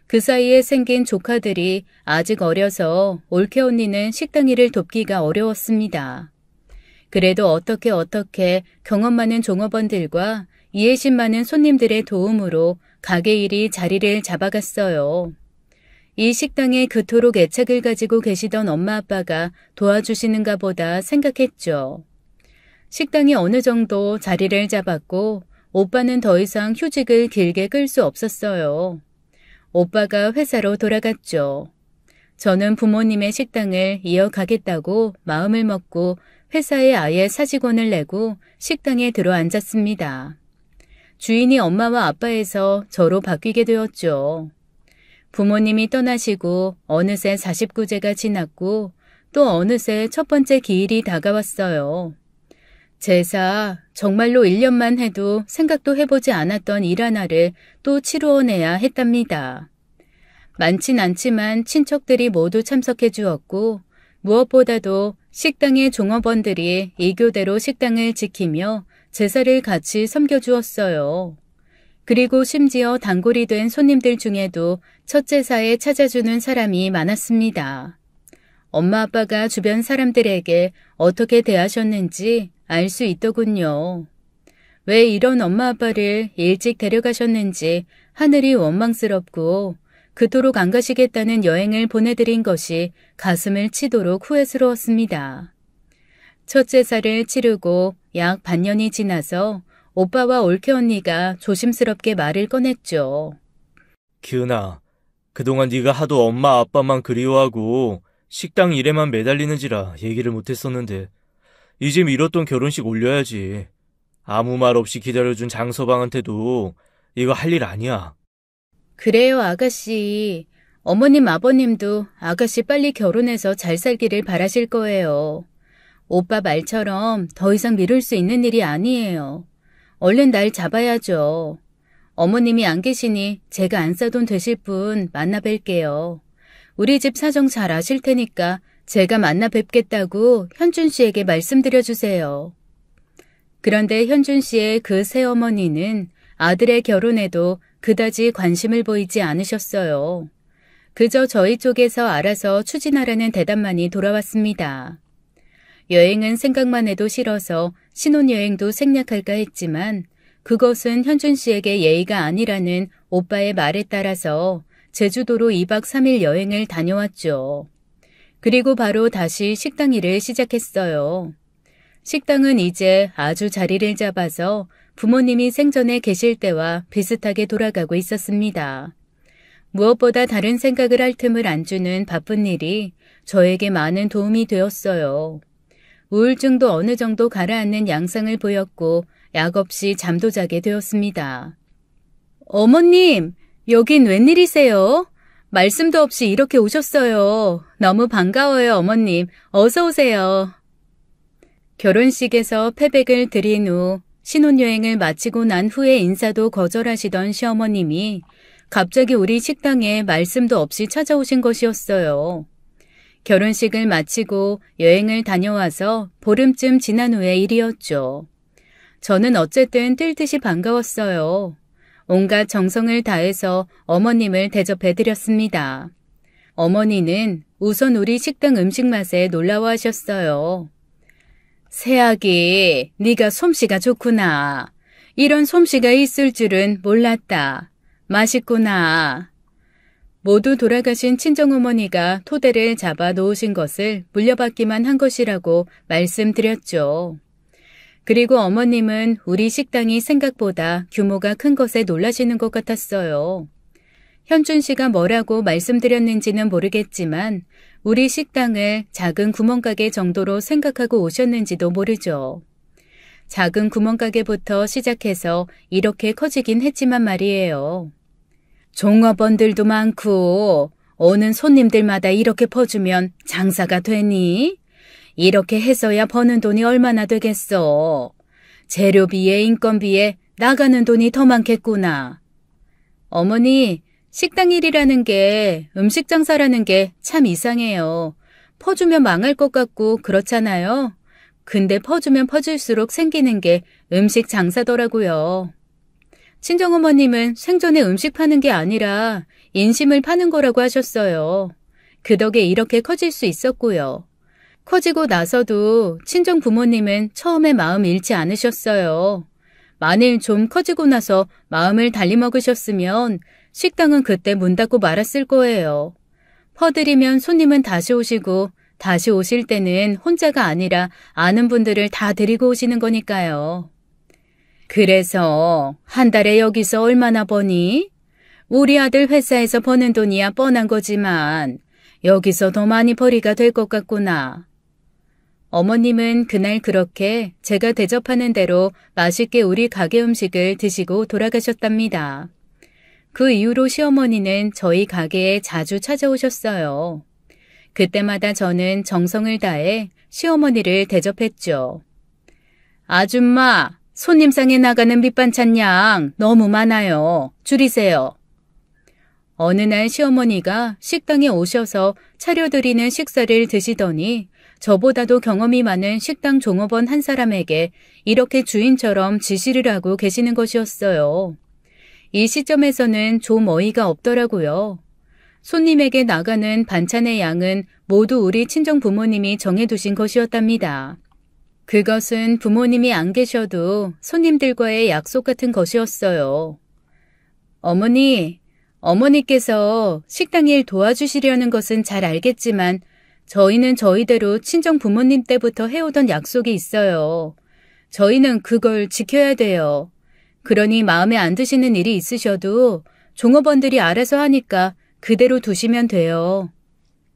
S1: 그 사이에 생긴 조카들이 아직 어려서 올케 언니는 식당 일을 돕기가 어려웠습니다. 그래도 어떻게 경험 많은 종업원들과 이해심 많은 손님들의 도움으로 가게 일이 자리를 잡아갔어요. 이 식당에 그토록 애착을 가지고 계시던 엄마 아빠가 도와주시는가 보다 생각했죠. 식당이 어느 정도 자리를 잡았고 오빠는 더 이상 휴직을 길게 끌 수 없었어요. 오빠가 회사로 돌아갔죠. 저는 부모님의 식당을 이어가겠다고 마음을 먹고 회사에 아예 사직원을 내고 식당에 들어앉았습니다. 주인이 엄마와 아빠에서 저로 바뀌게 되었죠. 부모님이 떠나시고 어느새 49제가 지났고 또 어느새 첫 번째 기일이 다가왔어요. 제사, 정말로 1년만 해도 생각도 해보지 않았던 일 하나를 또 치루어내야 했답니다. 많진 않지만 친척들이 모두 참석해 주었고 무엇보다도 식당의 종업원들이 이교대로 식당을 지키며 제사를 같이 섬겨주었어요. 그리고 심지어 단골이 된 손님들 중에도 첫 제사에 찾아주는 사람이 많았습니다. 엄마 아빠가 주변 사람들에게 어떻게 대하셨는지 알 수 있더군요. 왜 이런 엄마 아빠를 일찍 데려가셨는지 하늘이 원망스럽고 그토록 안 가시겠다는 여행을 보내드린 것이 가슴을 치도록 후회스러웠습니다. 첫 제사를 치르고 약 반년이 지나서 오빠와 올케 언니가 조심스럽게 말을 꺼냈죠.
S2: 기은아, 그동안 네가 하도 엄마 아빠만 그리워하고 식당 일에만 매달리는지라 얘기를 못했었는데 이제 미뤘던 결혼식 올려야지. 아무 말 없이 기다려준 장서방한테도 이거 할 일 아니야.
S1: 그래요, 아가씨. 어머님, 아버님도 아가씨 빨리 결혼해서 잘 살기를 바라실 거예요. 오빠 말처럼 더 이상 미룰 수 있는 일이 아니에요. 얼른 날 잡아야죠. 어머님이 안 계시니 제가 안싸돈 되실 분 만나 뵐게요. 우리 집 사정 잘 아실 테니까 제가 만나 뵙겠다고 현준 씨에게 말씀드려주세요. 그런데 현준 씨의 그 새어머니는 아들의 결혼에도 그다지 관심을 보이지 않으셨어요. 그저 저희 쪽에서 알아서 추진하라는 대답만이 돌아왔습니다. 여행은 생각만 해도 싫어서 신혼여행도 생략할까 했지만 그것은 현준 씨에게 예의가 아니라는 오빠의 말에 따라서 제주도로 2박 3일 여행을 다녀왔죠. 그리고 바로 다시 식당 일을 시작했어요. 식당은 이제 아주 자리를 잡아서 부모님이 생전에 계실 때와 비슷하게 돌아가고 있었습니다. 무엇보다 다른 생각을 할 틈을 안 주는 바쁜 일이 저에게 많은 도움이 되었어요. 우울증도 어느 정도 가라앉는 양상을 보였고 약 없이 잠도 자게 되었습니다. 어머님, 여긴 웬일이세요? 말씀도 없이 이렇게 오셨어요. 너무 반가워요, 어머님. 어서 오세요. 결혼식에서 패백을 드린 후 신혼여행을 마치고 난 후에 인사도 거절하시던 시어머님이 갑자기 우리 식당에 말씀도 없이 찾아오신 것이었어요. 결혼식을 마치고 여행을 다녀와서 보름쯤 지난 후의 일이었죠. 저는 어쨌든 뛸 듯이 반가웠어요. 온갖 정성을 다해서 어머님을 대접해드렸습니다. 어머니는 우선 우리 식당 음식 맛에 놀라워하셨어요. 새아기, 네가 솜씨가 좋구나. 이런 솜씨가 있을 줄은 몰랐다. 맛있구나. 모두 돌아가신 친정어머니가 토대를 잡아 놓으신 것을 물려받기만 한 것이라고 말씀드렸죠. 그리고 어머님은 우리 식당이 생각보다 규모가 큰 것에 놀라시는 것 같았어요. 현준 씨가 뭐라고 말씀드렸는지는 모르겠지만 우리 식당을 작은 구멍가게 정도로 생각하고 오셨는지도 모르죠. 작은 구멍가게부터 시작해서 이렇게 커지긴 했지만 말이에요. 종업원들도 많고 오는 손님들마다 이렇게 퍼주면 장사가 되니? 이렇게 해서야 버는 돈이 얼마나 되겠어. 재료비에 인건비에 나가는 돈이 더 많겠구나. 어머니, 식당 일이라는 게 음식 장사라는 게 참 이상해요. 퍼주면 망할 것 같고 그렇잖아요. 근데 퍼주면 퍼질수록 생기는 게 음식 장사더라고요. 친정어머님은 생전에 음식 파는 게 아니라 인심을 파는 거라고 하셨어요. 그 덕에 이렇게 커질 수 있었고요. 커지고 나서도 친정 부모님은 처음에 마음 잃지 않으셨어요. 만일 좀 커지고 나서 마음을 달리 먹으셨으면 식당은 그때 문 닫고 말았을 거예요. 퍼드리면 손님은 다시 오시고 다시 오실 때는 혼자가 아니라 아는 분들을 다 데리고 오시는 거니까요. 그래서 한 달에 여기서 얼마나 버니? 우리 아들 회사에서 버는 돈이야 뻔한 거지만 여기서 더 많이 벌이가 될 것 같구나. 어머님은 그날 그렇게 제가 대접하는 대로 맛있게 우리 가게 음식을 드시고 돌아가셨답니다. 그 이후로 시어머니는 저희 가게에 자주 찾아오셨어요. 그때마다 저는 정성을 다해 시어머니를 대접했죠. 아줌마, 손님상에 나가는 밑반찬 양 너무 많아요. 줄이세요. 어느 날 시어머니가 식당에 오셔서 차려드리는 식사를 드시더니 저보다도 경험이 많은 식당 종업원 한 사람에게 이렇게 주인처럼 지시를 하고 계시는 것이었어요. 이 시점에서는 좀 어이가 없더라고요. 손님에게 나가는 반찬의 양은 모두 우리 친정 부모님이 정해두신 것이었답니다. 그것은 부모님이 안 계셔도 손님들과의 약속 같은 것이었어요. 어머니께서 식당 일 도와주시려는 것은 잘 알겠지만 저희는 저희대로 친정 부모님 때부터 해오던 약속이 있어요. 저희는 그걸 지켜야 돼요. 그러니 마음에 안 드시는 일이 있으셔도 종업원들이 알아서 하니까 그대로 두시면 돼요.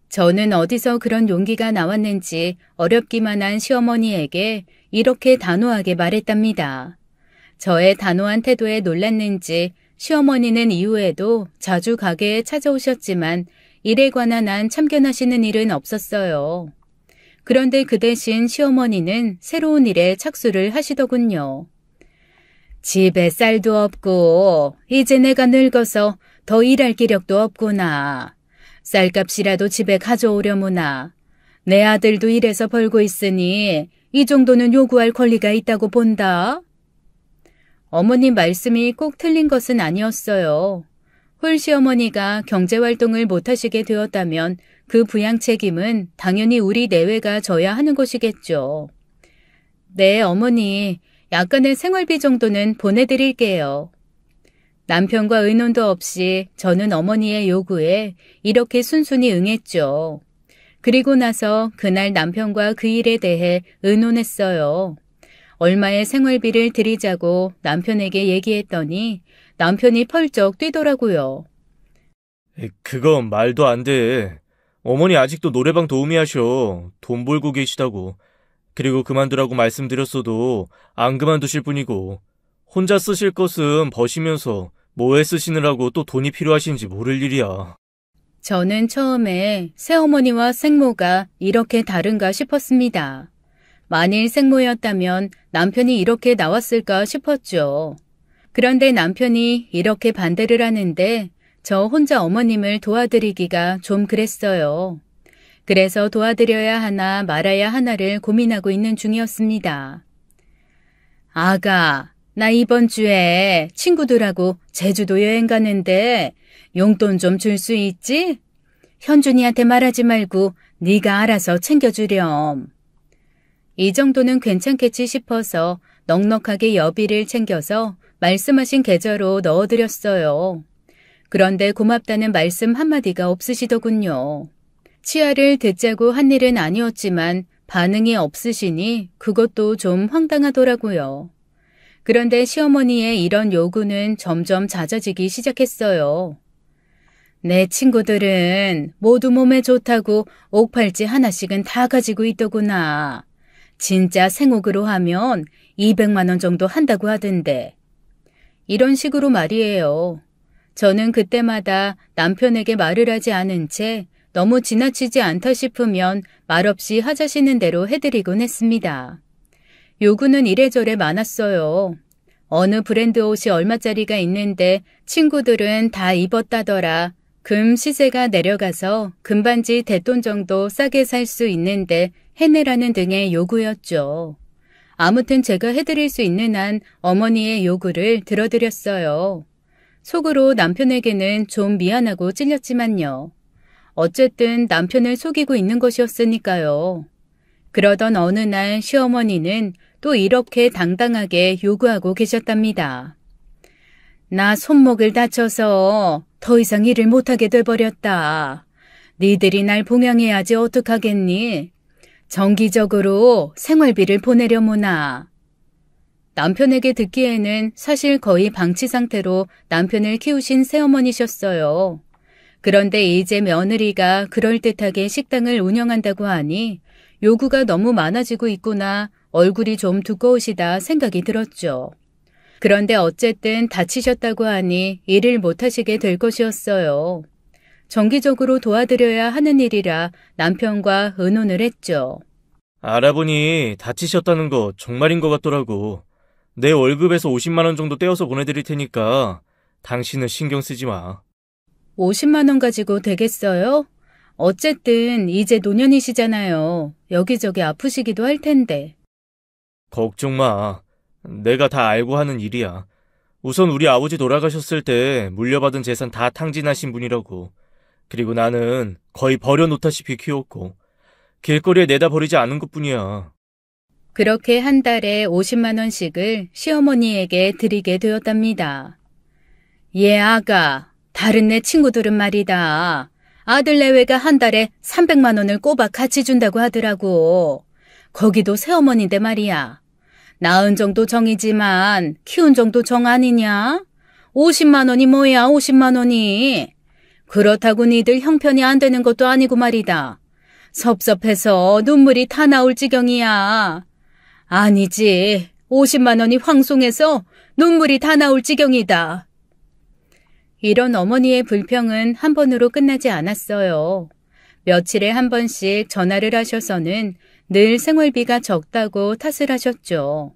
S1: 저는 어디서 그런 용기가 나왔는지 어렵기만 한 시어머니에게 이렇게 단호하게 말했답니다. 저의 단호한 태도에 놀랐는지 시어머니는 이후에도 자주 가게에 찾아오셨지만 일에 관한 한 참견하시는 일은 없었어요. 그런데 그 대신 시어머니는 새로운 일에 착수를 하시더군요. 집에 쌀도 없고 이제 내가 늙어서 더 일할 기력도 없구나. 쌀값이라도 집에 가져오려무나. 내 아들도 일해서 벌고 있으니 이 정도는 요구할 권리가 있다고 본다. 어머님 말씀이 꼭 틀린 것은 아니었어요. 홀시어머니가 경제활동을 못하시게 되었다면 그 부양 책임은 당연히 우리 내외가 져야 하는 것이겠죠. 네, 어머니. 약간의 생활비 정도는 보내드릴게요. 남편과 의논도 없이 저는 어머니의 요구에 이렇게 순순히 응했죠. 그리고 나서 그날 남편과 그 일에 대해 의논했어요. 얼마의 생활비를 드리자고 남편에게 얘기했더니 남편이 펄쩍 뛰더라고요.
S2: 그건 말도 안 돼. 어머니 아직도 노래방 도우미 하셔. 돈 벌고 계시다고. 그리고 그만두라고 말씀드렸어도 안 그만두실 뿐이고 혼자 쓰실 것은 버시면서 뭐에 쓰시느라고 또 돈이 필요하신지 모를 일이야.
S1: 저는 처음에 새어머니와 생모가 이렇게 다른가 싶었습니다. 만일 생모였다면 남편이 이렇게 나왔을까 싶었죠. 그런데 남편이 이렇게 반대를 하는데 저 혼자 어머님을 도와드리기가 좀 그랬어요. 그래서 도와드려야 하나 말아야 하나를 고민하고 있는 중이었습니다. 아가, 나 이번 주에 친구들하고 제주도 여행 가는데 용돈 좀 줄 수 있지? 현준이한테 말하지 말고 네가 알아서 챙겨주렴. 이 정도는 괜찮겠지 싶어서 넉넉하게 여비를 챙겨서 말씀하신 계좌로 넣어드렸어요. 그런데 고맙다는 말씀 한마디가 없으시더군요. 치아를 듣자고 한 일은 아니었지만 반응이 없으시니 그것도 좀 황당하더라고요. 그런데 시어머니의 이런 요구는 점점 잦아지기 시작했어요. 내 친구들은 모두 몸에 좋다고 옥팔찌 하나씩은 다 가지고 있더구나. 진짜 생옥으로 하면 200만 원 정도 한다고 하던데. 이런 식으로 말이에요. 저는 그때마다 남편에게 말을 하지 않은 채 너무 지나치지 않다 싶으면 말없이 하자시는 대로 해드리곤 했습니다. 요구는 이래저래 많았어요. 어느 브랜드 옷이 얼마짜리가 있는데 친구들은 다 입었다더라. 금 시세가 내려가서 금반지 대돈 정도 싸게 살 수 있는데 해내라는 등의 요구였죠. 아무튼 제가 해드릴 수 있는 한 어머니의 요구를 들어드렸어요. 속으로 남편에게는 좀 미안하고 찔렸지만요. 어쨌든 남편을 속이고 있는 것이었으니까요. 그러던 어느 날 시어머니는 또 이렇게 당당하게 요구하고 계셨답니다. 나 손목을 다쳐서 더 이상 일을 못하게 돼버렸다. 니들이 날 봉양해야지 어떡하겠니? 정기적으로 생활비를 보내려무나. 남편에게 듣기에는 사실 거의 방치 상태로 남편을 키우신 새어머니셨어요. 그런데 이제 며느리가 그럴듯하게 식당을 운영한다고 하니 요구가 너무 많아지고 있구나, 얼굴이 좀 두꺼우시다 생각이 들었죠. 그런데 어쨌든 다치셨다고 하니 일을 못하시게 될 것이었어요. 정기적으로 도와드려야 하는 일이라 남편과 의논을 했죠.
S2: 알아보니 다치셨다는 거 정말인 것 같더라고. 내 월급에서 50만 원 정도 떼어서 보내드릴 테니까 당신은 신경 쓰지 마.
S1: 50만 원 가지고 되겠어요? 어쨌든 이제 노년이시잖아요. 여기저기 아프시기도 할 텐데.
S2: 걱정 마. 내가 다 알고 하는 일이야. 우선 우리 아버지 돌아가셨을 때 물려받은 재산 다 탕진하신 분이라고. 그리고 나는 거의 버려놓다시피 키웠고 길거리에 내다 버리지 않은 것뿐이야.
S1: 그렇게 한 달에 50만 원씩을 시어머니에게 드리게 되었답니다. 예, 아가. 다른 내 친구들은 말이다. 아들 내외가 한 달에 300만 원을 꼬박 같이 준다고 하더라고. 거기도 새어머니인데 말이야. 낳은 정도 정이지만 키운 정도 정 아니냐? 50만 원이 뭐야, 50만 원이. 그렇다고 니들 형편이 안 되는 것도 아니고 말이다. 섭섭해서 눈물이 다 나올 지경이야. 아니지, 50만 원이 황송해서 눈물이 다 나올 지경이다. 이런 어머니의 불평은 한 번으로 끝나지 않았어요. 며칠에 한 번씩 전화를 하셔서는 늘 생활비가 적다고 탓을 하셨죠.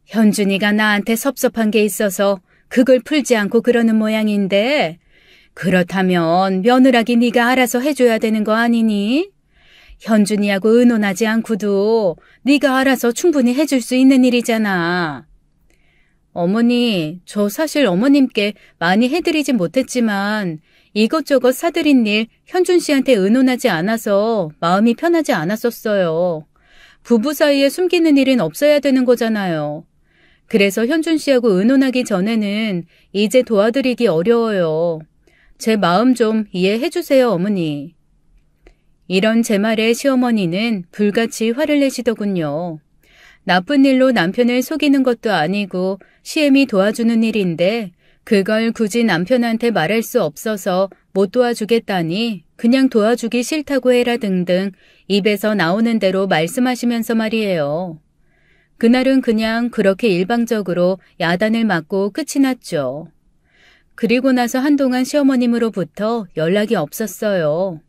S1: 현준이가 나한테 섭섭한 게 있어서 그걸 풀지 않고 그러는 모양인데 그렇다면 며느라기 네가 알아서 해줘야 되는 거 아니니? 현준이하고 의논하지 않고도 네가 알아서 충분히 해줄 수 있는 일이잖아. 어머니, 저 사실 어머님께 많이 해드리진 못했지만 이것저것 사드린 일 현준 씨한테 의논하지 않아서 마음이 편하지 않았었어요. 부부 사이에 숨기는 일은 없어야 되는 거잖아요. 그래서 현준 씨하고 의논하기 전에는 이제 도와드리기 어려워요. 제 마음 좀 이해해 주세요, 어머니. 이런 제 말에 시어머니는 불같이 화를 내시더군요. 나쁜 일로 남편을 속이는 것도 아니고 시엠이 도와주는 일인데 그걸 굳이 남편한테 말할 수 없어서 못 도와주겠다니 그냥 도와주기 싫다고 해라 등등 입에서 나오는 대로 말씀하시면서 말이에요. 그날은 그냥 그렇게 일방적으로 야단을 맞고 끝이 났죠. 그리고 나서 한동안 시어머님으로부터 연락이 없었어요.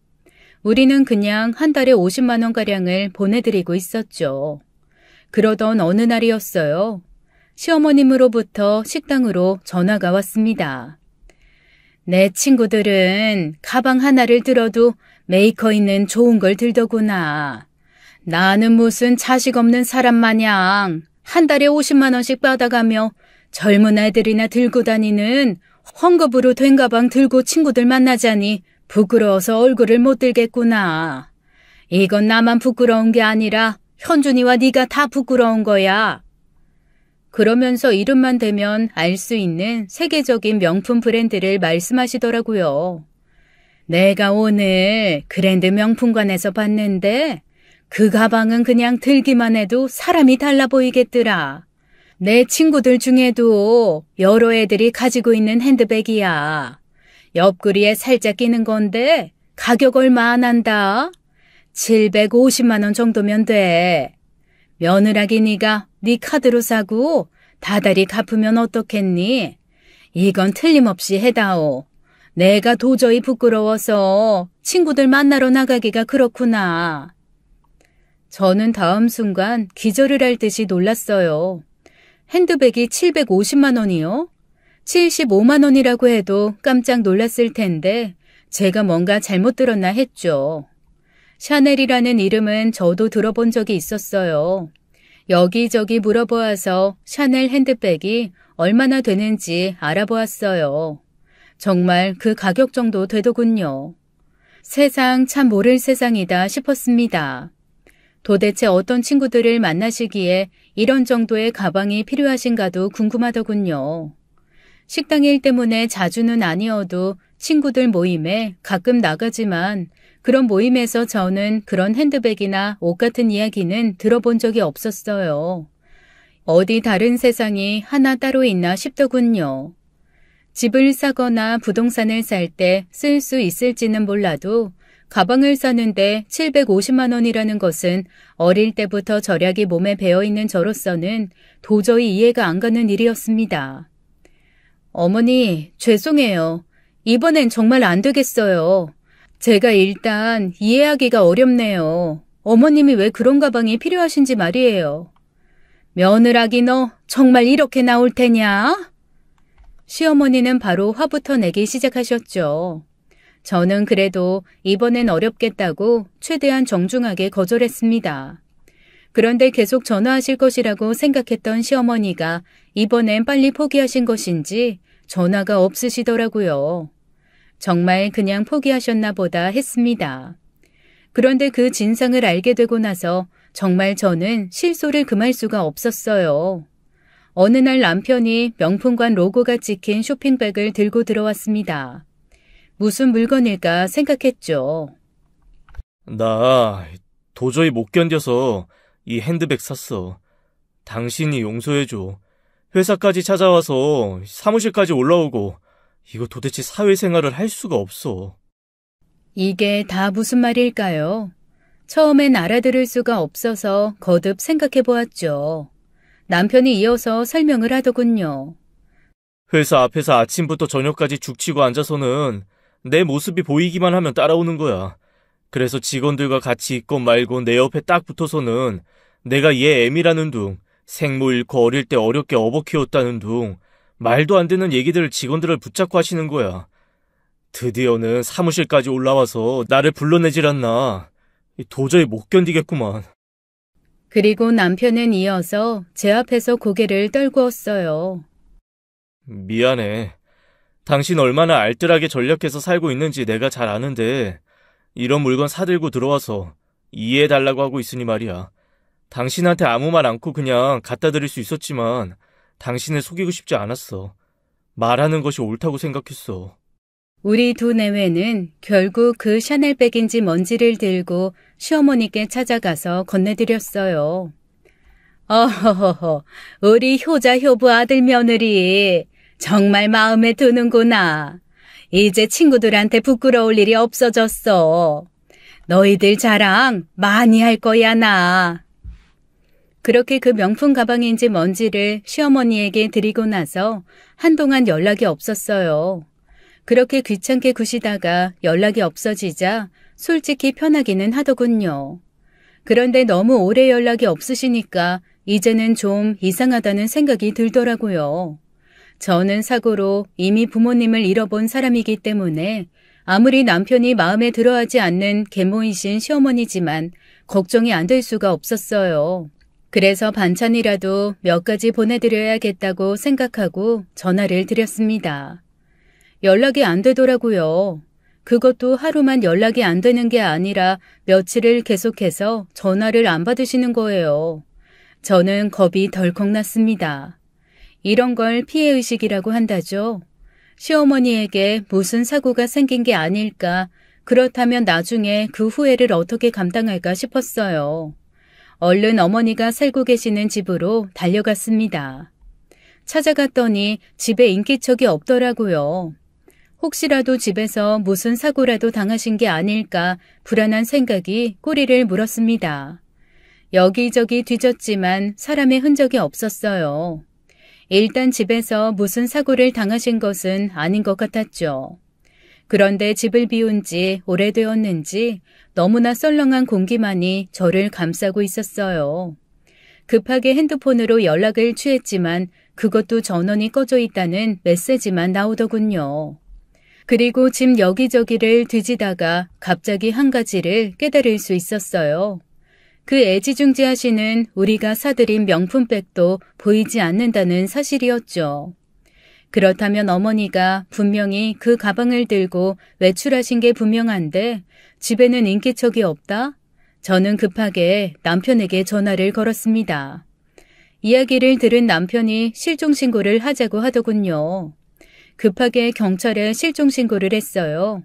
S1: 우리는 그냥 한 달에 50만 원가량을 보내드리고 있었죠. 그러던 어느 날이었어요. 시어머님으로부터 식당으로 전화가 왔습니다. 내 친구들은 가방 하나를 들어도 메이커 있는 좋은 걸 들더구나. 나는 무슨 자식 없는 사람 마냥 한 달에 50만 원씩 받아가며 젊은 애들이나 들고 다니는 헝겊으로 된 가방 들고 친구들 만나자니 부끄러워서 얼굴을 못 들겠구나. 이건 나만 부끄러운 게 아니라 현준이와 네가 다 부끄러운 거야. 그러면서 이름만 대면 알 수 있는 세계적인 명품 브랜드를 말씀하시더라고요. 내가 오늘 그랜드 명품관에서 봤는데 그 가방은 그냥 들기만 해도 사람이 달라 보이겠더라. 내 친구들 중에도 여러 애들이 가지고 있는 핸드백이야. 옆구리에 살짝 끼는 건데 가격 얼마 안 한다. 750만 원 정도면 돼. 며느라기 네가 네 카드로 사고 다달이 갚으면 어떻겠니? 이건 틀림없이 해다오. 내가 도저히 부끄러워서 친구들 만나러 나가기가 그렇구나. 저는 다음 순간 기절을 할 듯이 놀랐어요. 핸드백이 750만 원이요? 75만 원이라고 해도 깜짝 놀랐을 텐데 제가 뭔가 잘못 들었나 했죠. 샤넬이라는 이름은 저도 들어본 적이 있었어요. 여기저기 물어보아서 샤넬 핸드백이 얼마나 되는지 알아보았어요. 정말 그 가격 정도 되더군요. 세상 참 모를 세상이다 싶었습니다. 도대체 어떤 친구들을 만나시기에 이런 정도의 가방이 필요하신가도 궁금하더군요. 식당 일 때문에 자주는 아니어도 친구들 모임에 가끔 나가지만 그런 모임에서 저는 그런 핸드백이나 옷 같은 이야기는 들어본 적이 없었어요. 어디 다른 세상이 하나 따로 있나 싶더군요. 집을 사거나 부동산을 살 때 쓸 수 있을지는 몰라도 가방을 사는데 750만 원이라는 것은 어릴 때부터 절약이 몸에 배어있는 저로서는 도저히 이해가 안 가는 일이었습니다. 어머니, 죄송해요. 이번엔 정말 안 되겠어요. 제가 일단 이해하기가 어렵네요. 어머님이 왜 그런 가방이 필요하신지 말이에요. 며느라기 너 정말 이렇게 나올 테냐? 시어머니는 바로 화부터 내기 시작하셨죠. 저는 그래도 이번엔 어렵겠다고 최대한 정중하게 거절했습니다. 그런데 계속 전화하실 것이라고 생각했던 시어머니가 이번엔 빨리 포기하신 것인지 전화가 없으시더라고요. 정말 그냥 포기하셨나 보다 했습니다. 그런데 그 진상을 알게 되고 나서 정말 저는 실소를 금할 수가 없었어요. 어느 날 남편이 명품관 로고가 찍힌 쇼핑백을 들고 들어왔습니다. 무슨 물건일까 생각했죠.
S2: 나 도저히 못 견뎌서 이 핸드백 샀어. 당신이 용서해줘. 회사까지 찾아와서 사무실까지 올라오고 이거 도대체 사회생활을 할 수가 없어.
S1: 이게 다 무슨 말일까요? 처음엔 알아들을 수가 없어서 거듭 생각해 보았죠. 남편이 이어서 설명을 하더군요.
S2: 회사 앞에서 아침부터 저녁까지 죽치고 앉아서는 내 모습이 보이기만 하면 따라오는 거야. 그래서 직원들과 같이 있건 말건 내 옆에 딱 붙어서는 내가 얘 애미라는 둥, 생모 잃고 어릴 때 어렵게 업어 키웠다는 둥, 말도 안 되는 얘기들을 직원들을 붙잡고 하시는 거야. 드디어는 사무실까지 올라와서 나를 불러내질 않나. 도저히 못 견디겠구만.
S1: 그리고 남편은 이어서 제 앞에서 고개를 떨구었어요.
S2: 미안해. 당신 얼마나 알뜰하게 전략해서 살고 있는지 내가 잘 아는데 이런 물건 사들고 들어와서 이해해달라고 하고 있으니 말이야. 당신한테 아무 말 않고 그냥 갖다 드릴 수 있었지만 당신을 속이고 싶지 않았어. 말하는 것이 옳다고 생각했어.
S1: 우리 두 내외는 결국 그 샤넬백인지 뭔지를 들고 시어머니께 찾아가서 건네드렸어요. 어허허허, 우리 효자 효부 아들 며느리 정말 마음에 드는구나. 이제 친구들한테 부끄러울 일이 없어졌어. 너희들 자랑 많이 할 거야, 나. 그렇게 그 명품 가방인지 뭔지를 시어머니에게 드리고 나서 한동안 연락이 없었어요. 그렇게 귀찮게 구시다가 연락이 없어지자 솔직히 편하기는 하더군요. 그런데 너무 오래 연락이 없으시니까 이제는 좀 이상하다는 생각이 들더라고요. 저는 사고로 이미 부모님을 잃어본 사람이기 때문에 아무리 남편이 마음에 들어하지 않는 계모이신 시어머니지만 걱정이 안 될 수가 없었어요. 그래서 반찬이라도 몇 가지 보내드려야겠다고 생각하고 전화를 드렸습니다. 연락이 안 되더라고요. 그것도 하루만 연락이 안 되는 게 아니라 며칠을 계속해서 전화를 안 받으시는 거예요. 저는 겁이 덜컥 났습니다. 이런 걸 피해의식이라고 한다죠. 시어머니에게 무슨 사고가 생긴 게 아닐까, 그렇다면 나중에 그 후회를 어떻게 감당할까 싶었어요. 얼른 어머니가 살고 계시는 집으로 달려갔습니다. 찾아갔더니 집에 인기척이 없더라고요. 혹시라도 집에서 무슨 사고라도 당하신 게 아닐까 불안한 생각이 꼬리를 물었습니다. 여기저기 뒤졌지만 사람의 흔적이 없었어요. 일단 집에서 무슨 사고를 당하신 것은 아닌 것 같았죠. 그런데 집을 비운 지 오래되었는지 너무나 썰렁한 공기만이 저를 감싸고 있었어요. 급하게 핸드폰으로 연락을 취했지만 그것도 전원이 꺼져 있다는 메시지만 나오더군요. 그리고 집 여기저기를 뒤지다가 갑자기 한 가지를 깨달을 수 있었어요. 그 애지중지하시는 우리가 사들인 명품백도 보이지 않는다는 사실이었죠. 그렇다면 어머니가 분명히 그 가방을 들고 외출하신 게 분명한데 집에는 인기척이 없다? 저는 급하게 남편에게 전화를 걸었습니다. 이야기를 들은 남편이 실종신고를 하자고 하더군요. 급하게 경찰에 실종신고를 했어요.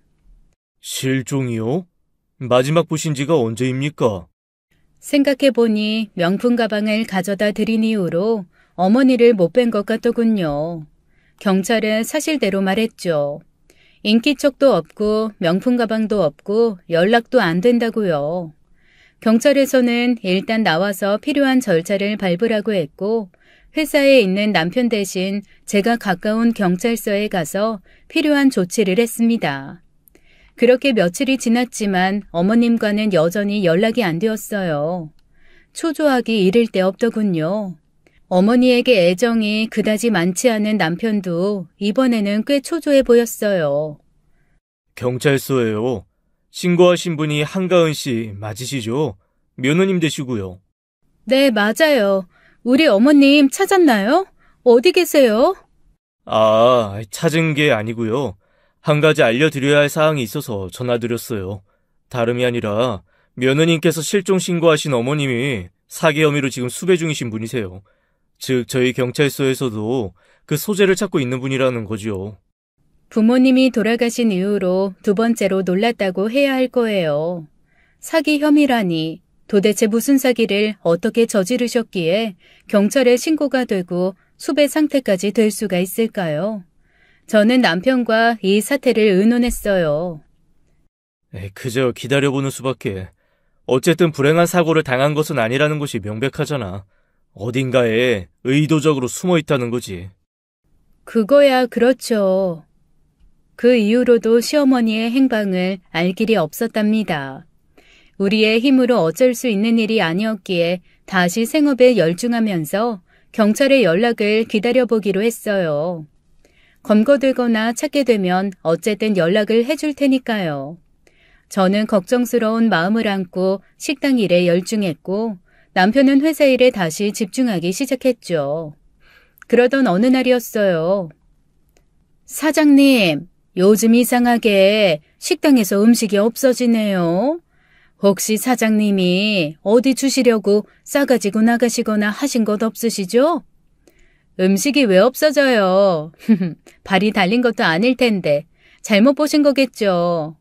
S2: 실종이요? 마지막 보신 지가 언제입니까?
S1: 생각해보니 명품 가방을 가져다 드린 이후로 어머니를 못 뵌 것 같더군요. 경찰은 사실대로 말했죠. 인기척도 없고 명품 가방도 없고 연락도 안 된다고요. 경찰에서는 일단 나와서 필요한 절차를 밟으라고 했고 회사에 있는 남편 대신 제가 가까운 경찰서에 가서 필요한 조치를 했습니다. 그렇게 며칠이 지났지만 어머님과는 여전히 연락이 안 되었어요. 초조하기 이를 데 없더군요. 어머니에게 애정이 그다지 많지 않은 남편도 이번에는 꽤 초조해 보였어요.
S2: 경찰서예요. 신고하신 분이 한가은 씨 맞으시죠? 며느님 되시고요.
S1: 네, 맞아요. 우리 어머님 찾았나요? 어디 계세요?
S2: 찾은 게 아니고요. 한 가지 알려드려야 할 사항이 있어서 전화드렸어요. 다름이 아니라 며느님께서 실종 신고하신 어머님이 사기 혐의로 지금 수배 중이신 분이세요. 즉 저희 경찰서에서도 그 소재를 찾고 있는 분이라는 거죠.
S1: 부모님이 돌아가신 이후로 두 번째로 놀랐다고 해야 할 거예요. 사기 혐의라니 도대체 무슨 사기를 어떻게 저지르셨기에 경찰에 신고가 되고 수배 상태까지 될 수가 있을까요? 저는 남편과 이 사태를 의논했어요.
S2: 그저 기다려보는 수밖에. 어쨌든 불행한 사고를 당한 것은 아니라는 것이 명백하잖아. 어딘가에 의도적으로 숨어 있다는 거지.
S1: 그거야 그렇죠. 그 이후로도 시어머니의 행방을 알 길이 없었답니다. 우리의 힘으로 어쩔 수 있는 일이 아니었기에 다시 생업에 열중하면서 경찰의 연락을 기다려보기로 했어요. 검거되거나 찾게 되면 어쨌든 연락을 해줄 테니까요. 저는 걱정스러운 마음을 안고 식당 일에 열중했고 남편은 회사 일에 다시 집중하기 시작했죠. 그러던 어느 날이었어요. 사장님, 요즘 이상하게 식당에서 음식이 없어지네요. 혹시 사장님이 어디 주시려고 싸가지고 나가시거나 하신 것 없으시죠? 음식이 왜 없어져요? 발이 달린 것도 아닐 텐데 잘못 보신 거겠죠.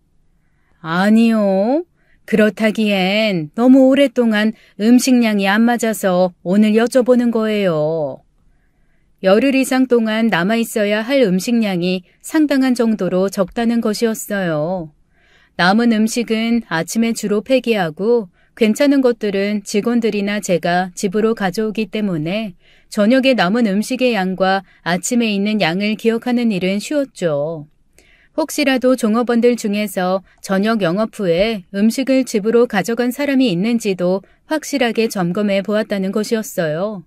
S1: 아니요. 그렇다기엔 너무 오랫동안 음식량이 안 맞아서 오늘 여쭤보는 거예요. 열흘 이상 동안 남아있어야 할 음식량이 상당한 정도로 적다는 것이었어요. 남은 음식은 아침에 주로 폐기하고 괜찮은 것들은 직원들이나 제가 집으로 가져오기 때문에 저녁에 남은 음식의 양과 아침에 있는 양을 기억하는 일은 쉬웠죠. 혹시라도 종업원들 중에서 저녁 영업 후에 음식을 집으로 가져간 사람이 있는지도 확실하게 점검해 보았다는 것이었어요.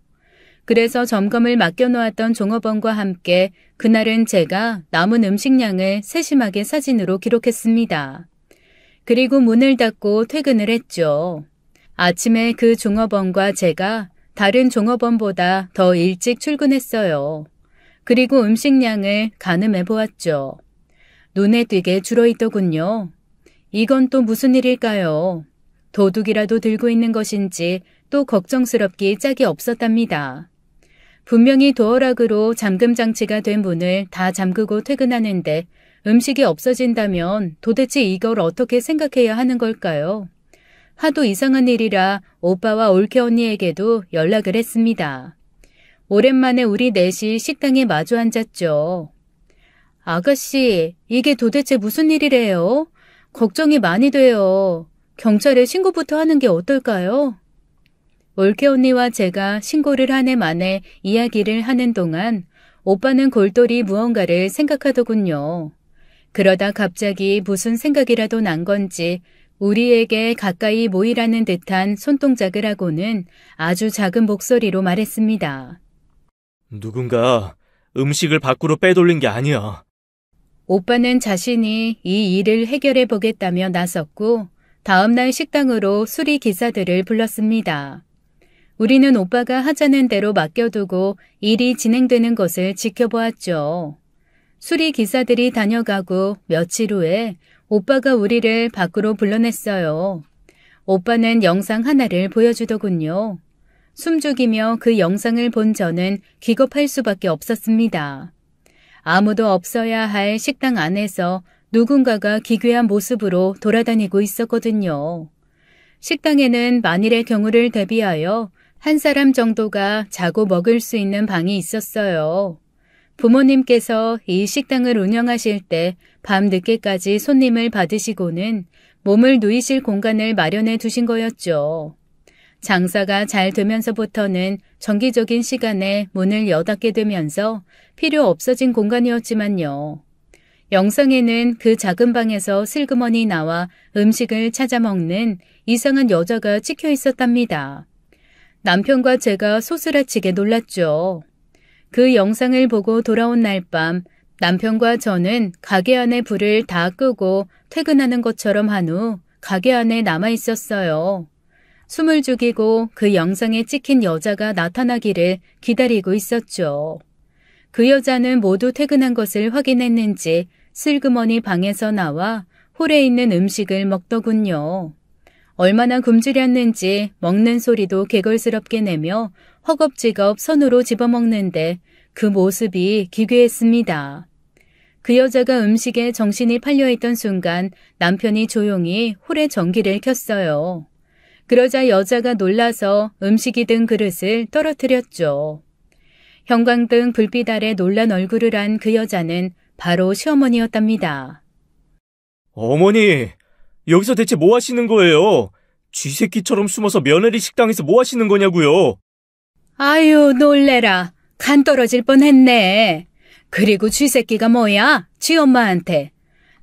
S1: 그래서 점검을 맡겨놓았던 종업원과 함께 그날은 제가 남은 음식량을 세심하게 사진으로 기록했습니다. 그리고 문을 닫고 퇴근을 했죠. 아침에 그 종업원과 제가 다른 종업원보다 더 일찍 출근했어요. 그리고 음식량을 가늠해 보았죠. 눈에 띄게 줄어있더군요. 이건 또 무슨 일일까요? 도둑이라도 들고 있는 것인지 또 걱정스럽기 짝이 없었답니다. 분명히 도어락으로 잠금 장치가 된 문을 다 잠그고 퇴근하는데 음식이 없어진다면 도대체 이걸 어떻게 생각해야 하는 걸까요? 하도 이상한 일이라 오빠와 올케 언니에게도 연락을 했습니다. 오랜만에 우리 넷이 식당에 마주 앉았죠. 아가씨, 이게 도대체 무슨 일이래요? 걱정이 많이 돼요. 경찰에 신고부터 하는 게 어떨까요? 올케 언니와 제가 신고를 한 해 만에 이야기를 하는 동안 오빠는 골똘히 무언가를 생각하더군요. 그러다 갑자기 무슨 생각이라도 난 건지 우리에게 가까이 모이라는 듯한 손동작을 하고는 아주 작은 목소리로 말했습니다.
S2: 누군가 음식을 밖으로 빼돌린 게 아니야.
S1: 오빠는 자신이 이 일을 해결해 보겠다며 나섰고 다음날 식당으로 수리 기사들을 불렀습니다. 우리는 오빠가 하자는 대로 맡겨두고 일이 진행되는 것을 지켜보았죠. 수리 기사들이 다녀가고 며칠 후에 오빠가 우리를 밖으로 불러냈어요. 오빠는 영상 하나를 보여주더군요. 숨죽이며 그 영상을 본 저는 기겁할 수밖에 없었습니다. 아무도 없어야 할 식당 안에서 누군가가 기괴한 모습으로 돌아다니고 있었거든요. 식당에는 만일의 경우를 대비하여 한 사람 정도가 자고 먹을 수 있는 방이 있었어요. 부모님께서 이 식당을 운영하실 때 밤늦게까지 손님을 받으시고는 몸을 누이실 공간을 마련해 두신 거였죠. 장사가 잘 되면서부터는 정기적인 시간에 문을 여닫게 되면서 필요 없어진 공간이었지만요. 영상에는 그 작은 방에서 슬그머니 나와 음식을 찾아 먹는 이상한 여자가 찍혀 있었답니다. 남편과 제가 소스라치게 놀랐죠. 그 영상을 보고 돌아온 날 밤 남편과 저는 가게 안에 불을 다 끄고 퇴근하는 것처럼 한 후 가게 안에 남아 있었어요. 숨을 죽이고 그 영상에 찍힌 여자가 나타나기를 기다리고 있었죠. 그 여자는 모두 퇴근한 것을 확인했는지 슬그머니 방에서 나와 홀에 있는 음식을 먹더군요. 얼마나 굶주렸는지 먹는 소리도 개걸스럽게 내며 허겁지겁 손으로 집어먹는데 그 모습이 기괴했습니다. 그 여자가 음식에 정신이 팔려있던 순간 남편이 조용히 홀에 전기를 켰어요. 그러자 여자가 놀라서 음식이 든 그릇을 떨어뜨렸죠. 형광등 불빛 아래 놀란 얼굴을 한 그 여자는 바로 시어머니였답니다.
S2: 어머니, 여기서 대체 뭐 하시는 거예요? 쥐새끼처럼 숨어서 며느리 식당에서 뭐 하시는 거냐고요?
S1: 아유, 놀래라. 간 떨어질 뻔했네. 그리고 쥐새끼가 뭐야? 쥐엄마한테.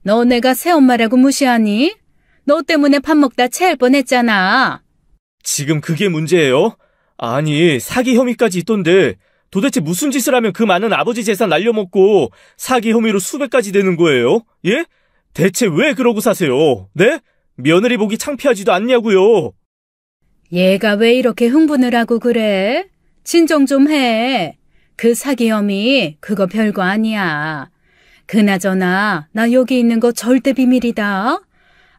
S1: 너 내가 새엄마라고 무시하니? 너 때문에 밥 먹다 체할 뻔했잖아.
S2: 지금 그게 문제예요? 아니, 사기 혐의까지 있던데 도대체 무슨 짓을 하면 그 많은 아버지 재산 날려먹고 사기 혐의로 수백 가지 되는 거예요? 예? 대체 왜 그러고 사세요? 네? 며느리 보기 창피하지도 않냐고요?
S1: 얘가 왜 이렇게 흥분을 하고 그래? 진정 좀 해. 그 사기 혐의 그거 별거 아니야. 그나저나 나 여기 있는 거 절대 비밀이다.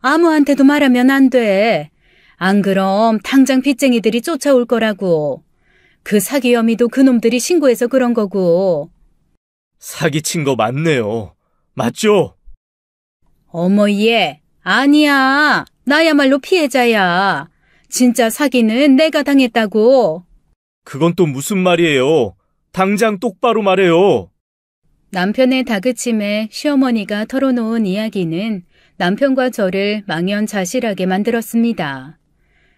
S1: 아무한테도 말하면 안 돼. 안 그럼 당장 빚쟁이들이 쫓아올 거라고. 그 사기 혐의도 그놈들이 신고해서 그런 거고.
S2: 사기친 거 맞네요. 맞죠?
S1: 어머 얘, 아니야. 나야말로 피해자야. 진짜 사기는 내가 당했다고.
S2: 그건 또 무슨 말이에요? 당장 똑바로 말해요.
S1: 남편의 다그침에 시어머니가 털어놓은 이야기는 남편과 저를 망연자실하게 만들었습니다.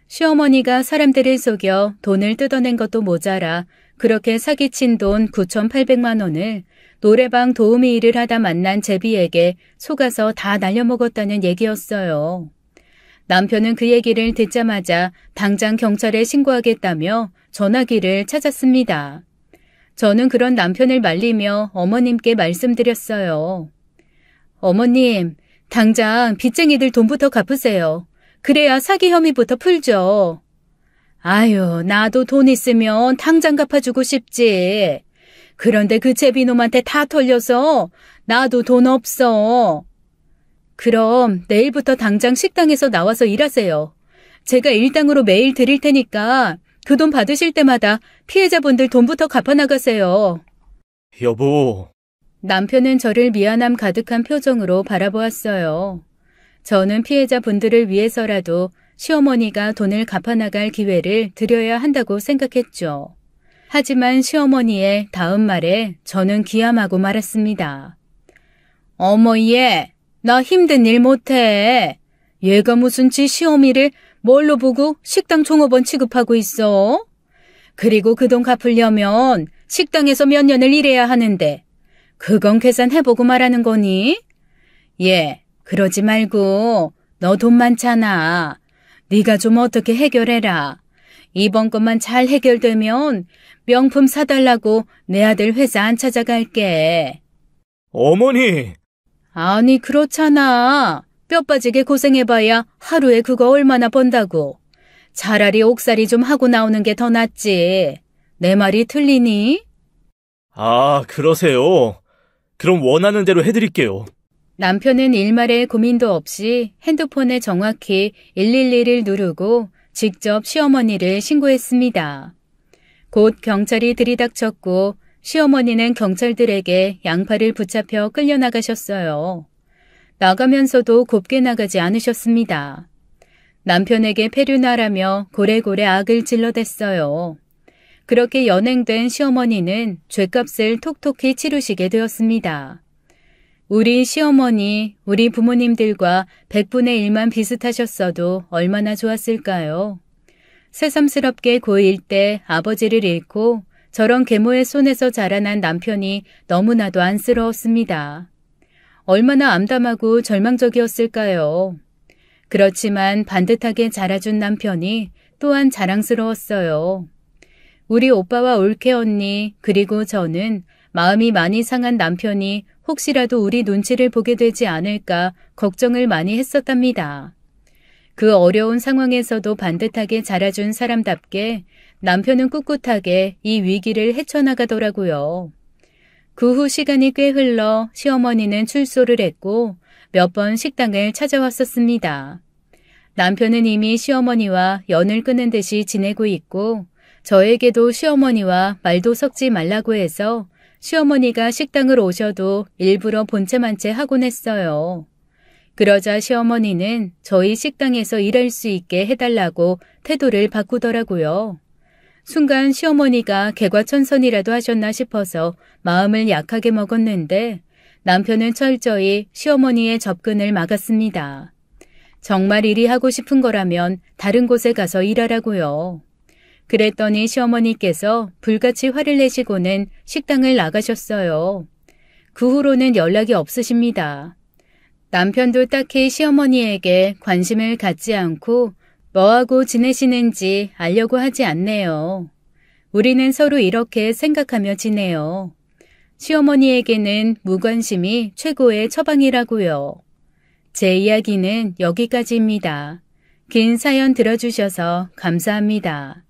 S1: 시어머니가 사람들을 속여 돈을 뜯어낸 것도 모자라 그렇게 사기친 돈 9,800만 원을 노래방 도우미 일을 하다 만난 제비에게 속아서 다 날려먹었다는 얘기였어요. 남편은 그 얘기를 듣자마자 당장 경찰에 신고하겠다며 전화기를 찾았습니다. 저는 그런 남편을 말리며 어머님께 말씀드렸어요. 어머님, 당장 빚쟁이들 돈부터 갚으세요. 그래야 사기 혐의부터 풀죠. 아유, 나도 돈 있으면 당장 갚아주고 싶지. 그런데 그 제비놈한테 다 털려서 나도 돈 없어. 그럼 내일부터 당장 식당에서 나와서 일하세요. 제가 일당으로 매일 드릴 테니까 그 돈 받으실 때마다 피해자분들 돈부터 갚아나가세요.
S2: 여보.
S1: 남편은 저를 미안함 가득한 표정으로 바라보았어요. 저는 피해자분들을 위해서라도 시어머니가 돈을 갚아나갈 기회를 드려야 한다고 생각했죠. 하지만 시어머니의 다음 말에 저는 기함하고 말았습니다. 어머 얘, 나 힘든 일 못해. 얘가 무슨 지 시어미를 뭘로 보고 식당 종업원 취급하고 있어? 그리고 그 돈 갚으려면 식당에서 몇 년을 일해야 하는데 그건 계산해보고 말하는 거니? 예, 그러지 말고 너 돈 많잖아. 네가 좀 어떻게 해결해라. 이번 것만 잘 해결되면 명품 사달라고 내 아들 회사 안 찾아갈게.
S2: 어머니!
S1: 아니 그렇잖아. 뼈 빠지게 고생해봐야 하루에 그거 얼마나 번다고. 차라리 옥살이 좀 하고 나오는 게 더 낫지. 내 말이 틀리니?
S2: 아, 그러세요. 그럼 원하는 대로 해드릴게요.
S1: 남편은 일말의 고민도 없이 핸드폰에 정확히 112를 누르고 직접 시어머니를 신고했습니다. 곧 경찰이 들이닥쳤고 시어머니는 경찰들에게 양팔을 붙잡혀 끌려나가셨어요. 나가면서도 곱게 나가지 않으셨습니다. 남편에게 패륜하라며 고래고래 악을 질러댔어요. 그렇게 연행된 시어머니는 죗값을 톡톡히 치르시게 되었습니다. 우리 시어머니, 우리 부모님들과 100분의 1만 비슷하셨어도 얼마나 좋았을까요? 새삼스럽게 고1 때 아버지를 잃고 저런 계모의 손에서 자라난 남편이 너무나도 안쓰러웠습니다. 얼마나 암담하고 절망적이었을까요? 그렇지만 반듯하게 자라준 남편이 또한 자랑스러웠어요. 우리 오빠와 올케 언니 그리고 저는 마음이 많이 상한 남편이 혹시라도 우리 눈치를 보게 되지 않을까 걱정을 많이 했었답니다. 그 어려운 상황에서도 반듯하게 자라준 사람답게 남편은 꿋꿋하게 이 위기를 헤쳐나가더라고요. 그 후 시간이 꽤 흘러 시어머니는 출소를 했고 몇 번 식당을 찾아왔었습니다. 남편은 이미 시어머니와 연을 끊은 듯이 지내고 있고 저에게도 시어머니와 말도 섞지 말라고 해서 시어머니가 식당을 오셔도 일부러 본체만 채 하곤 했어요. 그러자 시어머니는 저희 식당에서 일할 수 있게 해달라고 태도를 바꾸더라고요. 순간 시어머니가 개과천선이라도 하셨나 싶어서 마음을 약하게 먹었는데 남편은 철저히 시어머니의 접근을 막았습니다. 정말 일이 하고 싶은 거라면 다른 곳에 가서 일하라고요. 그랬더니 시어머니께서 불같이 화를 내시고는 식당을 나가셨어요. 그 후로는 연락이 없으십니다. 남편도 딱히 시어머니에게 관심을 갖지 않고 뭐하고 지내시는지 알려고 하지 않네요. 우리는 서로 이렇게 생각하며 지내요. 시어머니에게는 무관심이 최고의 처방이라고요. 제 이야기는 여기까지입니다. 긴 사연 들어주셔서 감사합니다.